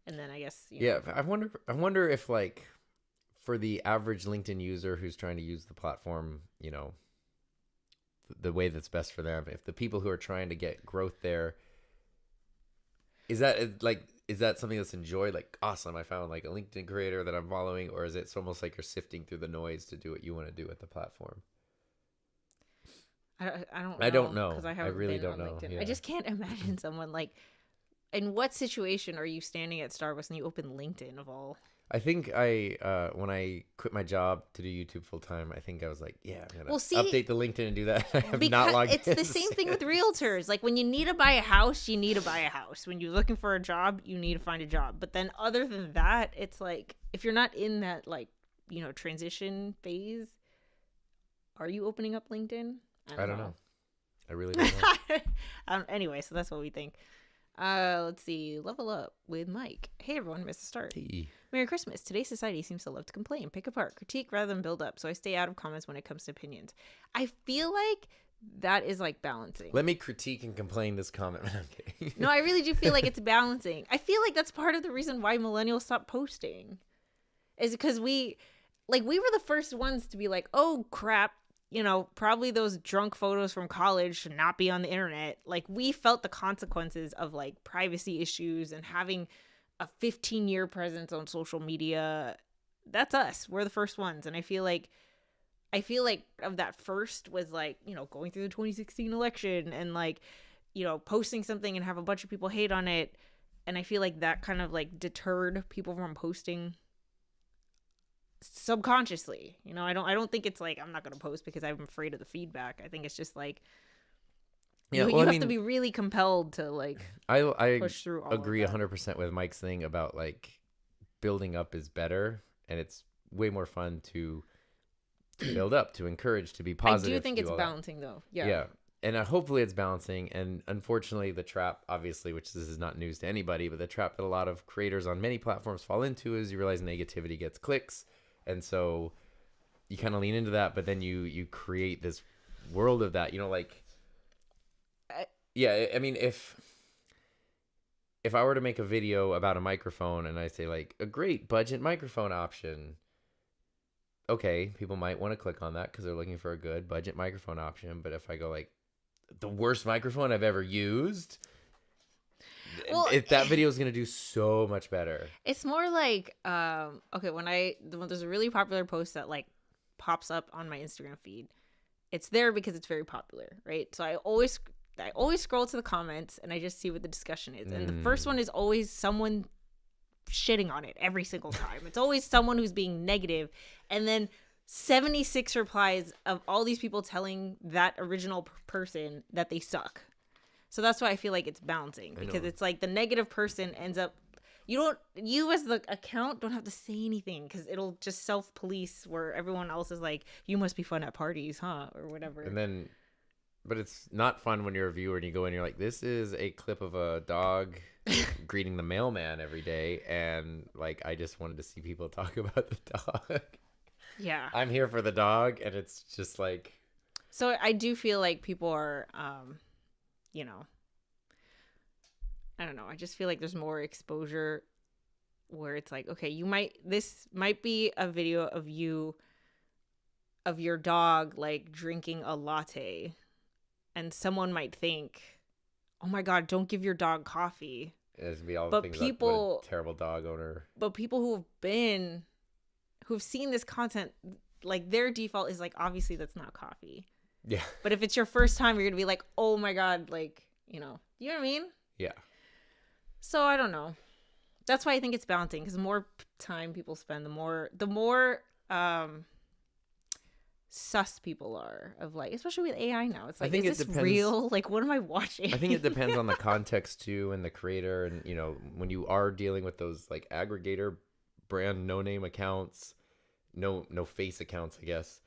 And then I guess, I wonder if like for the average LinkedIn user who's trying to use the platform, the way that's best for them, if the people who are trying to get growth there, is that something that's enjoyed? Like, awesome, I found like a LinkedIn creator that I'm following, or is it almost like you're sifting through the noise to do what you want to do with the platform? I don't know because I really don't know. Yeah. I just can't imagine someone like, in what situation are you standing at Starbucks and you open LinkedIn of all? I think when I quit my job to do YouTube full time, I think I was like, yeah, I'm gonna update the LinkedIn and do that. I have not logged in. It's the same thing with realtors. Like when you need to buy a house, you need to buy a house. When you're looking for a job, you need to find a job. But then other than that, it's like if you're not in that like transition phase, are you opening up LinkedIn? I don't know. I really don't know. Anyway, so that's what we think. Let's see. Level up with Mike. Hey everyone, missed the start. Hey. Merry Christmas. Today's society seems to love to complain, pick apart, critique rather than build up, so I stay out of comments when it comes to opinions. I feel like that is like balancing. Let me critique and complain this comment. Okay. No, I really do feel like it's balancing. I feel like that's part of the reason why millennials stopped posting. Is because we were the first ones to be like, oh crap, probably those drunk photos from college should not be on the internet. Like we felt the consequences of like privacy issues and having a 15-year presence on social media. That's us. We're the first ones. And I feel like of that first was like, going through the 2016 election and like, posting something and have a bunch of people hate on it. And I feel like that kind of like deterred people from posting subconsciously. I don't think it's like I'm not going to post because I'm afraid of the feedback. I think it's just like you have to be really compelled to like push through all agree 100% with Mike's thing about like building up is better, and it's way more fun to build up, to encourage, to be positive. I do think it's balancing though. Yeah. And hopefully it's balancing. And unfortunately the trap, obviously, which this is not news to anybody, but the trap that a lot of creators on many platforms fall into is you realize negativity gets clicks. And so you kind of lean into that, but then you create this world of that, I mean, if I were to make a video about a microphone and I say like a great budget microphone option, okay, people might want to click on that because they're looking for a good budget microphone option. But if I go like the worst microphone I've ever used, that video is going to do so much better. It's more like, okay, when there's a really popular post that like pops up on my Instagram feed, it's there because it's very popular, right? So I always scroll to the comments and I just see what the discussion is. And the first one is always someone shitting on it every single time. It's always someone who's being negative. And then 76 replies of all these people telling that original person that they suck. So that's why I feel like it's balancing, because it's like the negative person ends up, you as the account don't have to say anything because it'll just self-police where everyone else is like, you must be fun at parties, huh? Or whatever. And then But it's not fun when you're a viewer and you go in and you're like, this is a clip of a dog greeting the mailman every day. And like, I just wanted to see people talk about the dog. Yeah. I'm here for the dog. And it's just like. So I do feel like people are, I don't know. I just feel like there's more exposure where it's like, okay, this might be a video of your dog like drinking a latte, and someone might think, oh my God, don't give your dog coffee. It's be all the things like, what a terrible dog owner. But people who've seen this content, like their default is like, obviously that's not coffee. Yeah. But if it's your first time, you're going to be like, oh my God, like, you know what I mean? Yeah. So I don't know. That's why I think it's balancing, because the more time people spend, the more sus people are of like, especially with AI now. It's like, is this real? Like, what am I watching? I think it depends on the context too, and the creator, and you know, when you are dealing with those like aggregator brand no name accounts, no face accounts, I guess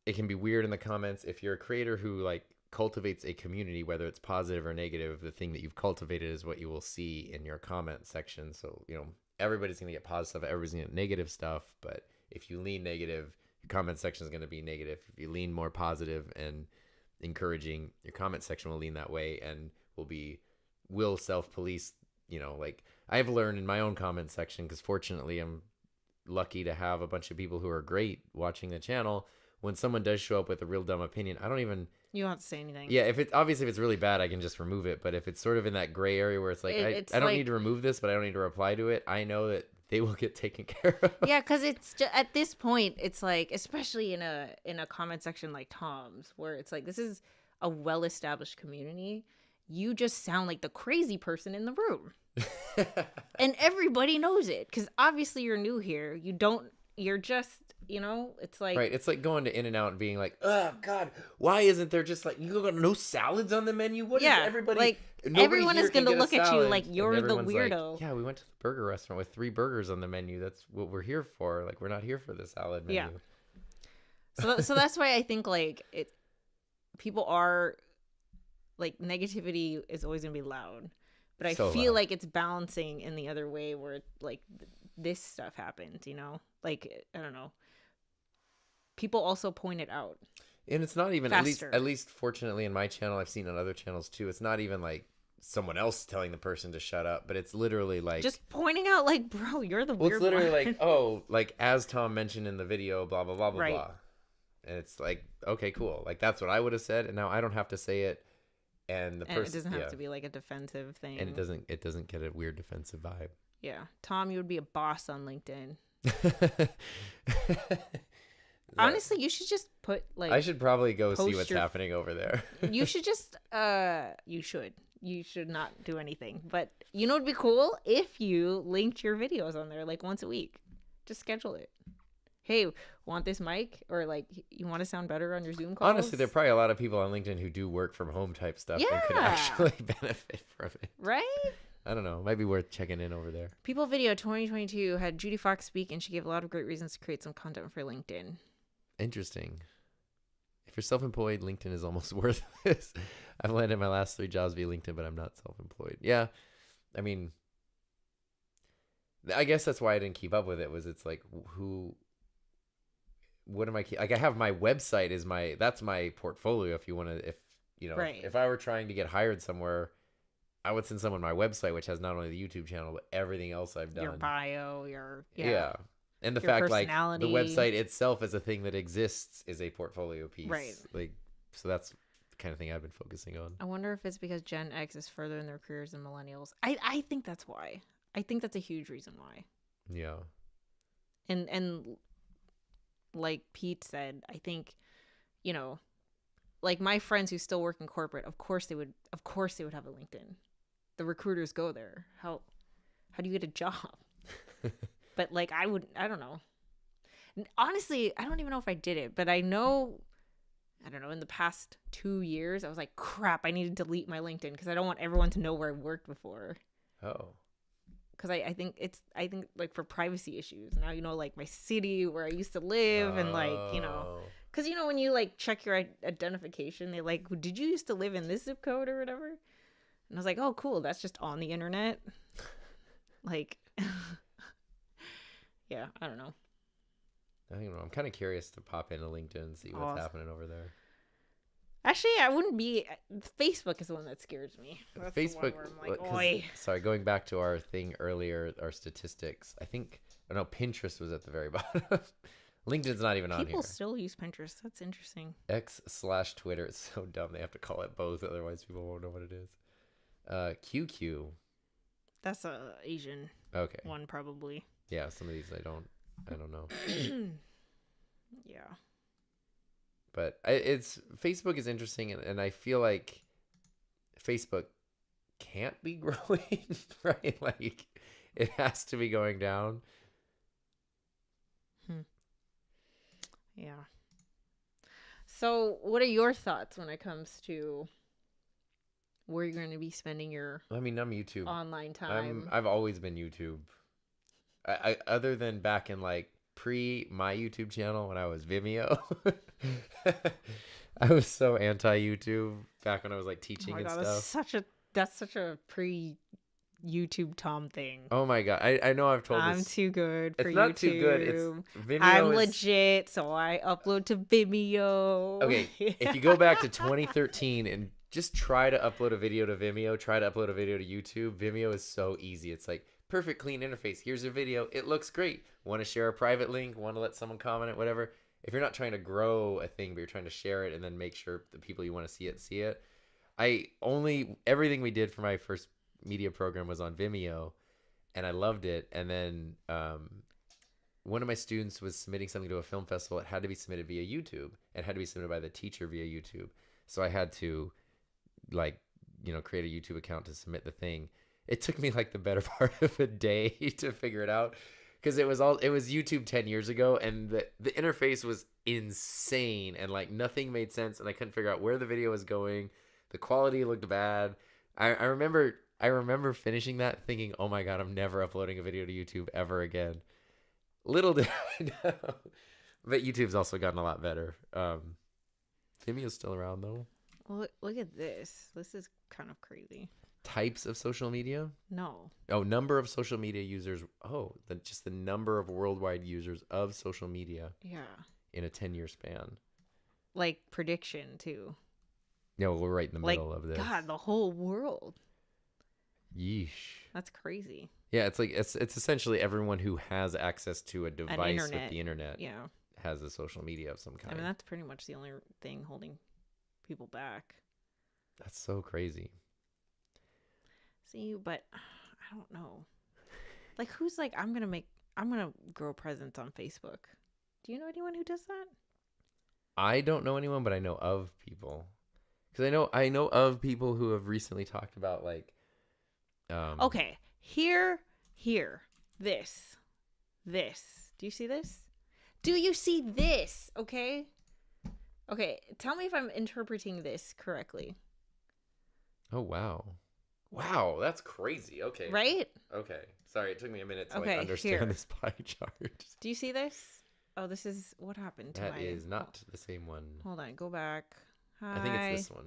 it can be weird in the comments. If you're a creator who like cultivates a community, whether it's positive or negative, the thing that you've cultivated is what you will see in your comment section. So, you know, everybody's going to get positive stuff, everybody's going to get negative stuff, but if you lean negative, your comment section is going to be negative. If you lean more positive and encouraging, your comment section will lean that way and will self-police. You know, like I've learned in my own comment section, because fortunately I'm lucky to have a bunch of people who are great watching the channel. When someone does show up with a real dumb opinion, you don't have to say anything. Yeah, if it's really bad, I can just remove it. But if it's sort of in that gray area where it's like, I don't need to remove this, but I don't need to reply to it, I know that they will get taken care of. Yeah, because it's just, at this point, it's like, especially in a comment section like Tom's, where it's like, this is a well-established community. You just sound like the crazy person in the room. And everybody knows it, because obviously you're new here. You're just, you know, it's like, right. It's like going to In-N-Out and being like, oh God, why isn't there just like, you got no salads on the menu? What is everybody? Like, everyone is going to look at you like you're the weirdo. Like, yeah, we went to the burger restaurant with 3 burgers on the menu. That's what we're here for. Like, we're not here for the salad menu. Yeah. So that's why I think like people are like, negativity is always going to be loud, but I feel like it's balancing in the other way where like this stuff happens, you know, like, I don't know. People also point it out. And it's not even, at least fortunately in my channel, I've seen on other channels too, it's not even like someone else telling the person to shut up, but it's literally like just pointing out like, bro, you're the weird one. It's literally like, oh, like as Tom mentioned in the video, blah, blah, blah, blah, blah. And it's like, okay, cool. Like that's what I would have said. And now I don't have to say it. And it doesn't have to be like a defensive thing. And it doesn't get a weird defensive vibe. Yeah. Tom, you would be a boss on LinkedIn. Honestly, you should just put like, I should probably go see what's happening over there. You should just you should not do anything. But you know, it'd be cool if you linked your videos on there like once a week. Just schedule it. Hey, want this mic? Or like, you want to sound better on your Zoom calls? Honestly, there are probably a lot of people on LinkedIn who do work from home type stuff and could actually benefit from it. Right? I don't know. Might be worth checking in over there. People Video 2022 had Judy Fox speak, and she gave a lot of great reasons to create some content for LinkedIn. Interesting. If you're self-employed, LinkedIn is almost worthless. I've landed my last 3 jobs via LinkedIn, but I'm not self-employed. Yeah. I mean, I guess that's why I didn't keep up with it, was it's like, what am I, like I have my website that's my portfolio. If you want to, if I were trying to get hired somewhere, I would send someone my website, which has not only the YouTube channel, but everything else I've done. Your bio, yeah. And the fact, like, the website itself as a thing that exists is a portfolio piece. Right. Like, so that's the kind of thing I've been focusing on. I wonder if it's because Gen X is further in their careers than millennials. I think that's why. I think that's a huge reason why. Yeah. And like Pete said, I think, you know, like my friends who still work in corporate, of course they would have a LinkedIn. The recruiters go there. How do you get a job? But like I don't know. Honestly, I don't even know if I did it, but I don't know, in the past 2 years, I was like, crap, I need to delete my LinkedIn because I don't want everyone to know where I worked before. Oh. Because I think like for privacy issues. Now, you know, like my city where I used to live and like, you know, Because, you know, when you, like, check your identification, they like, did you used to live in this zip code or whatever? And I was like, oh, cool. That's just on the internet. Like, yeah, I don't know. I don't know. I'm kind of curious to pop into LinkedIn and see what's happening over there. Actually, I wouldn't be. Facebook is the one that scares me. That's Facebook. The one where I'm like, oi. Sorry, going back to our thing earlier, our statistics. I think, I don't know, Pinterest was at the very bottom. LinkedIn's not even on here. People still use Pinterest. That's interesting. X/Twitter. It's so dumb. They have to call it both. Otherwise, people won't know what it is. QQ. That's a Asian one, probably. Yeah, some of these I don't know. Yeah. But Facebook is interesting, and I feel like Facebook can't be growing, right? Like, it has to be going down. Yeah. So, what are your thoughts when it comes to where you're going to be spending your I'm YouTube online time? I've always been YouTube. I other than back in like my YouTube channel when I was Vimeo. I was so anti YouTube back when I was like teaching and stuff. That's such a YouTube Tom thing. Oh my god. I know I've told I'm this. too good for YouTube. It's not too good. It's Vimeo. I'm legit, so I upload to Vimeo. Okay, if you go back to 2013 and just try to upload a video to Vimeo, try to upload a video to YouTube, Vimeo is so easy. It's like perfect clean interface. Here's your video. It looks great. Want to share a private link, want to let someone comment it, whatever. If you're not trying to grow a thing, but you're trying to share it and then make sure the people you want to see it. Everything we did for my first media program was on Vimeo, and I loved it. And then one of my students was submitting something to a film festival. It had to be submitted via YouTube. It had to be submitted by the teacher via YouTube. So I had to create a YouTube account to submit the thing. It took me like the better part of a day to figure it out, because it was YouTube 10 years ago, and the interface was insane, and like nothing made sense, and I couldn't figure out where the video was going. The quality looked bad. I remember finishing that thinking, oh my god, I'm never uploading a video to YouTube ever again. Little did I know. But YouTube's also gotten a lot better. Vimeo's still around though. Look at this. This is kind of crazy. Types of social media? No. Oh, number of social media users. Oh, just the number of worldwide users of social media. Yeah. In a 10-year span. Like prediction too. No, we're right in the middle of this. God, the whole world. Yeesh. That's crazy. Yeah, it's like it's essentially everyone who has access to a device with the internet. Yeah. Has a social media of some kind. I mean, that's pretty much the only thing holding people back. That's so crazy. See, but I don't know. Like, who's like, I'm gonna grow presence on Facebook. Do you know anyone who does that? I don't know anyone, but I know of people. Because I know of people who have recently talked about like. Okay, here, this. Do you see this? Do you see this? Okay, tell me if I'm interpreting this correctly. Oh, wow, that's crazy. Okay, right? Okay, sorry, it took me a minute to understand this pie chart. Do you see this? Oh, this is what happened to that is not the same one. Hold on, go back. Hi. I think it's this one.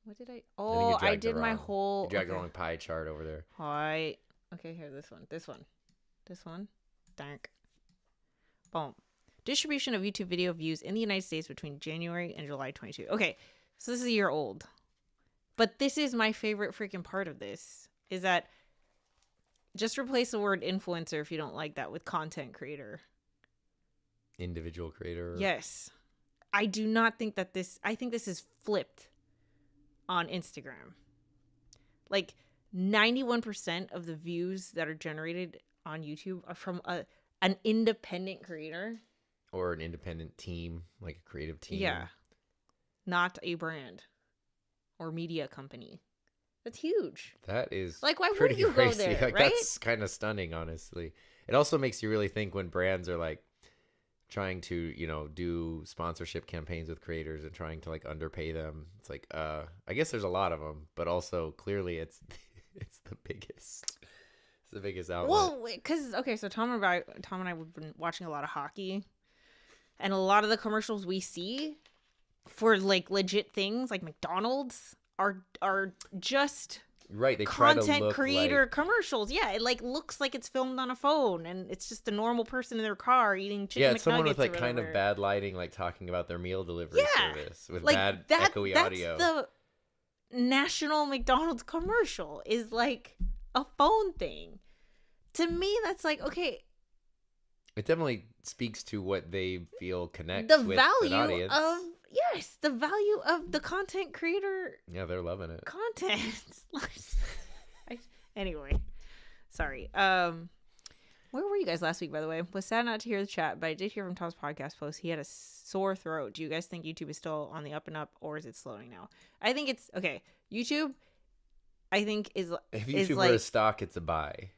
What did I? Oh, I did my whole. You dragged the wrong pie chart over there. Hi. Okay, here, this one. Dank. Boom. Distribution of YouTube video views in the United States between January and July 22. Okay, so this is a year old. But this is my favorite freaking part of this, is that just replace the word influencer if you don't like that with content creator. Individual creator. Yes. I do not think that I think this is flipped on Instagram. Like 91% of the views that are generated on YouTube are from an independent creator. Or an independent team, like a creative team. Yeah. Not a brand or media company. That's huge. That is like, why wouldn't you go there, like, right? That's kind of stunning, honestly. It also makes you really think when brands are like trying to, do sponsorship campaigns with creators and trying to like underpay them. It's like, I guess there's a lot of them, but also clearly it's the biggest. It's the biggest outlet. Well, because so Tom and I have been watching a lot of hockey, And a lot of the commercials we see for like legit things like McDonald's are just right. They try to content look creator like... commercials. Yeah, it like looks like it's filmed on a phone, and it's just a normal person in their car eating chicken Yeah, McNuggets. it's someone with like or kind of whatever. bad lighting, like talking about their meal delivery service with like bad that, echoey that's audio. The national McDonald's commercial is like a phone thing. To me, that's like, okay, It definitely speaks to what they feel connects the with value an audience. of the value of the content creator. Yeah, they're loving it. Content. Anyway, sorry. Where were you guys last week, by the way? Was sad not to hear the chat, but I did hear from Tom's podcast post he had a sore throat. Do you guys think YouTube is still on the up and up, or is it slowing now? I think it's okay. YouTube, I think is If is YouTube like, were a stock, it's a buy.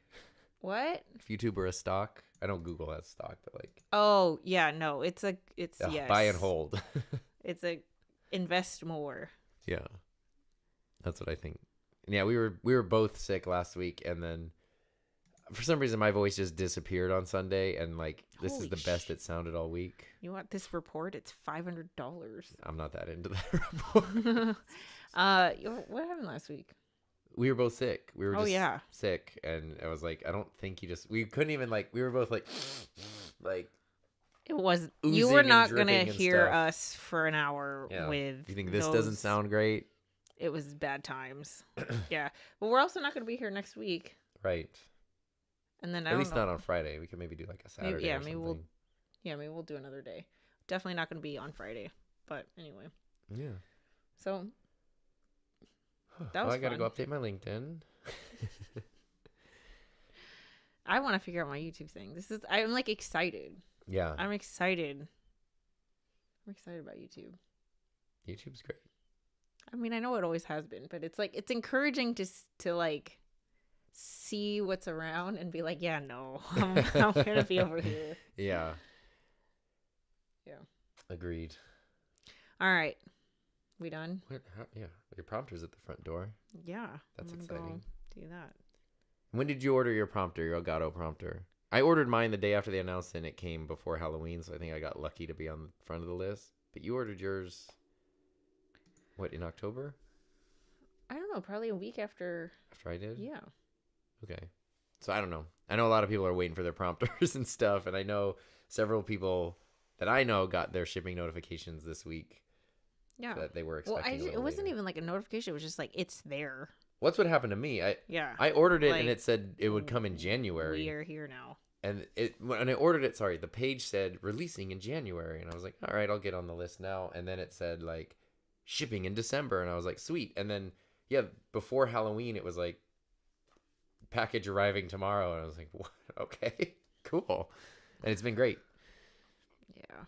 what? If YouTube were a stock, I know Google has stock, but like... Oh yeah, no, it's yes. Buy and hold. It's a invest more. Yeah, that's what I think. Yeah, we were both sick last week, and then for some reason my voice just disappeared on Sunday, and like this Holy is the best it sounded all week. You want this report? It's $500. I'm not that into that report. What happened last week? We were both sick. We were just yeah. sick, and I was like, I don't think you just... We couldn't even like... We were both like It was you oozing were and not gonna dripping and hear stuff. us for an hour with. You think this doesn't sound great? It was bad times. Yeah, but we're also not gonna be here next week. Right. And then At least not on Friday. We could maybe do like a Saturday. Maybe we'll do another day. Definitely not gonna be on Friday. But anyway. Yeah. So that was I gotta fun. go update my LinkedIn. I want to figure out my YouTube thing. I'm like excited. Yeah. I'm excited. I'm excited about YouTube. YouTube's great. I mean, I know it always has been, but it's like it's encouraging to like see what's around and be like, yeah, no, I'm gonna be over here. Yeah. Yeah. Agreed. All right, we done? Yeah, your prompter's at the front door. Yeah, That's I'm gonna exciting. go do that. When did you order your prompter, your Elgato prompter? I ordered mine the day after they announced it, and it came before Halloween, so I think I got lucky to be on the front of the list. But you ordered yours, what, in October? I don't know, probably a week after. After I did? Yeah. Okay. So I don't know. I know a lot of people are waiting for their prompters and stuff, and I know several people that I know got their shipping notifications this week. Yeah. That they were expecting. Well, it wasn't even like a notification. It was just like, it's there. What's what happened to me? I ordered it, and it said it would come in January. We are here now. And when I ordered it, the page said releasing in January, and I was like, all right, I'll get on the list now. And then it said like shipping in December, and I was like, sweet. And then before Halloween, it was like package arriving tomorrow, and I was like, what? Okay, cool. And it's been great. Yeah.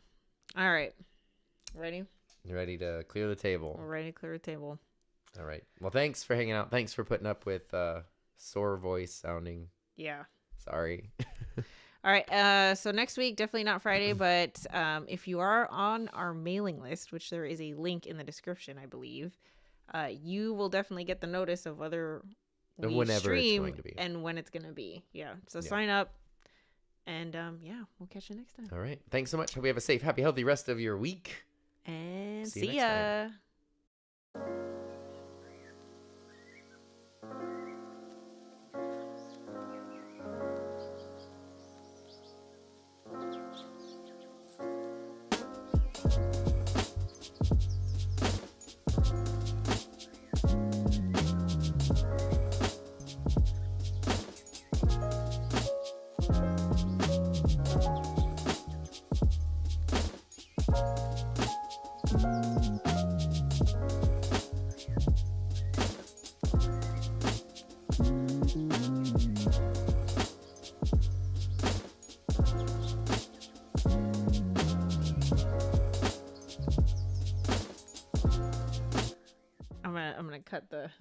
All right. Ready? You ready to clear the table? We're ready to clear the table. All right. Well, thanks for hanging out. Thanks for putting up with sore voice sounding. Yeah. Sorry. All right. So next week, definitely not Friday, but if you are on our mailing list, which there is a link in the description, I believe, you will definitely get the notice of whether we Whenever stream it's going to be. and when it's going to be. Yeah. So sign up, and we'll catch you next time. All right. Thanks so much. Hope you have a safe, happy, healthy rest of your week. And See you see next ya. time.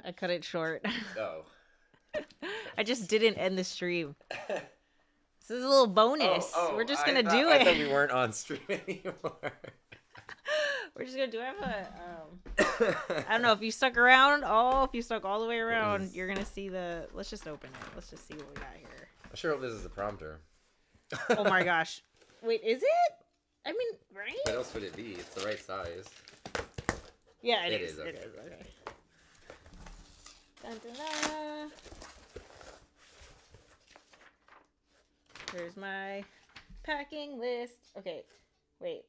I cut it short. Oh. I just didn't end the stream. This is a little bonus. We're just gonna do it. I thought we weren't on stream anymore. We're just gonna do. I have a. I don't know if you stuck around. If you stuck all the way around, you're gonna see the. Let's just open it. Let's just see what we got here. I sure hope this is the prompter. Oh my gosh! Wait, is it? I mean, right? What else would it be? It's the right size. Yeah, It is. is, okay. It is. Okay. Dun, dun, dun. Here's my packing list. Okay, wait.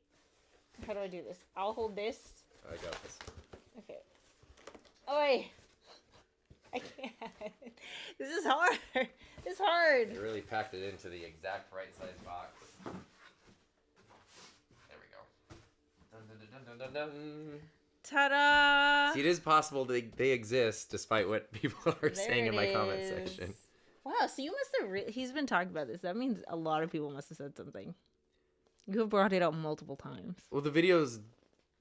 How do I do this? I'll hold this. I got this. Okay. Oi! I can't. This is hard. It's hard. They really packed it into the exact right size box. There we go. Dun, dun, dun, dun, dun, dun. Ta-da! See, it is possible they exist, despite what people are saying in my comment is. section. Wow, so you must have he's been talking about this. That means a lot of people must have said something. You have brought it up multiple times. Well, the video's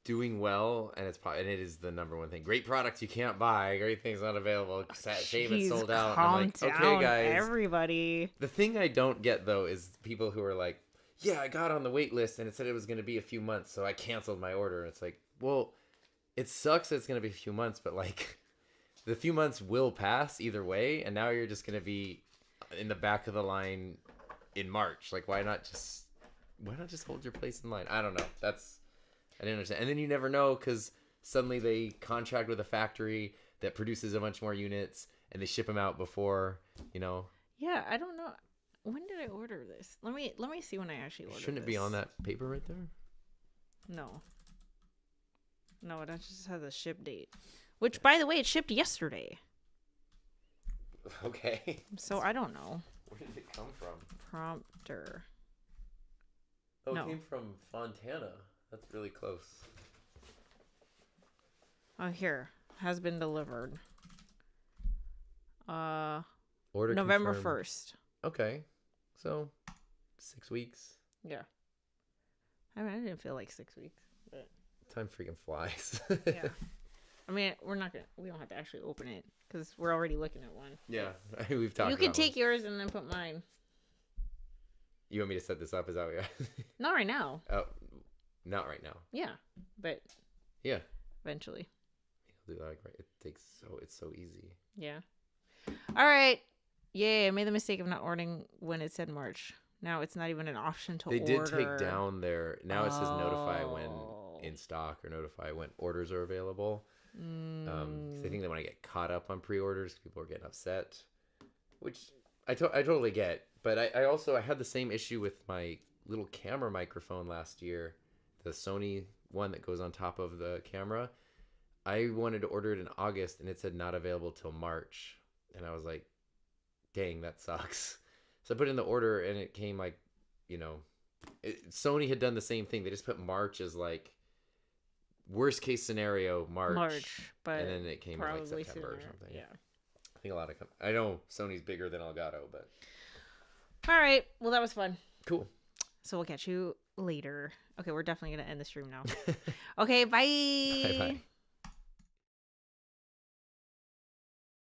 doing well, and it is the number one thing. Great products you can't buy. Great things not available. Shame it's sold out. Calm I'm like, down, okay, guys. everybody. The thing I don't get, though, is people who are like, yeah, I got on the wait list, and it said it was going to be a few months, so I canceled my order. It's like, well, it sucks that it's going to be a few months, but, like, the few months will pass either way, and now you're just going to be in the back of the line in March. Like, why not just hold your place in line? I don't know. I didn't understand. And then you never know, because suddenly they contract with a factory that produces a bunch more units, and they ship them out before, you know. Yeah, I don't know. When did I order this? Let me see when I actually ordered Shouldn't it be on that paper right there? No, it just has a ship date. Which, by the way, it shipped yesterday. Okay. So I don't know. Where did it come from? Prompter. Oh, No. it came from Fontana. That's really close. Oh, here. Has been delivered. Order November confirmed. 1st. Okay. So, 6 weeks. Yeah. I mean, I didn't feel like 6 weeks, but Time freaking flies. yeah. I mean, we don't have to actually open it because we're already looking at one. Yeah, we've talked. You can about take this. yours and then put mine. You want me to set this up? Is that what you're... Not right now. Oh, not right now. Yeah, but Yeah. eventually. You'll do that, right? It's so easy. Yeah. All right. Yay, I made the mistake of not ordering when it said March. Now it's not even an option to They order. did take down their... Now it says notify when Oh. in stock or notify when orders are available. 'Cause I think they want to get caught up on pre-orders. People are getting upset, which I totally get. But I had the same issue with my little camera microphone last year, the Sony one that goes on top of the camera. I wanted to order it in August, and it said not available till March. And I was like, dang, that sucks. So I put in the order, and it came like, Sony had done the same thing. They just put March as like worst case scenario, March, but and then it came in like probably September or sooner. something. Yeah. I think a lot of I know Sony's bigger than Elgato, but All right. Well, that was fun. cool. So we'll catch you later. Okay, we're definitely gonna end the stream now. Okay, bye. Bye bye.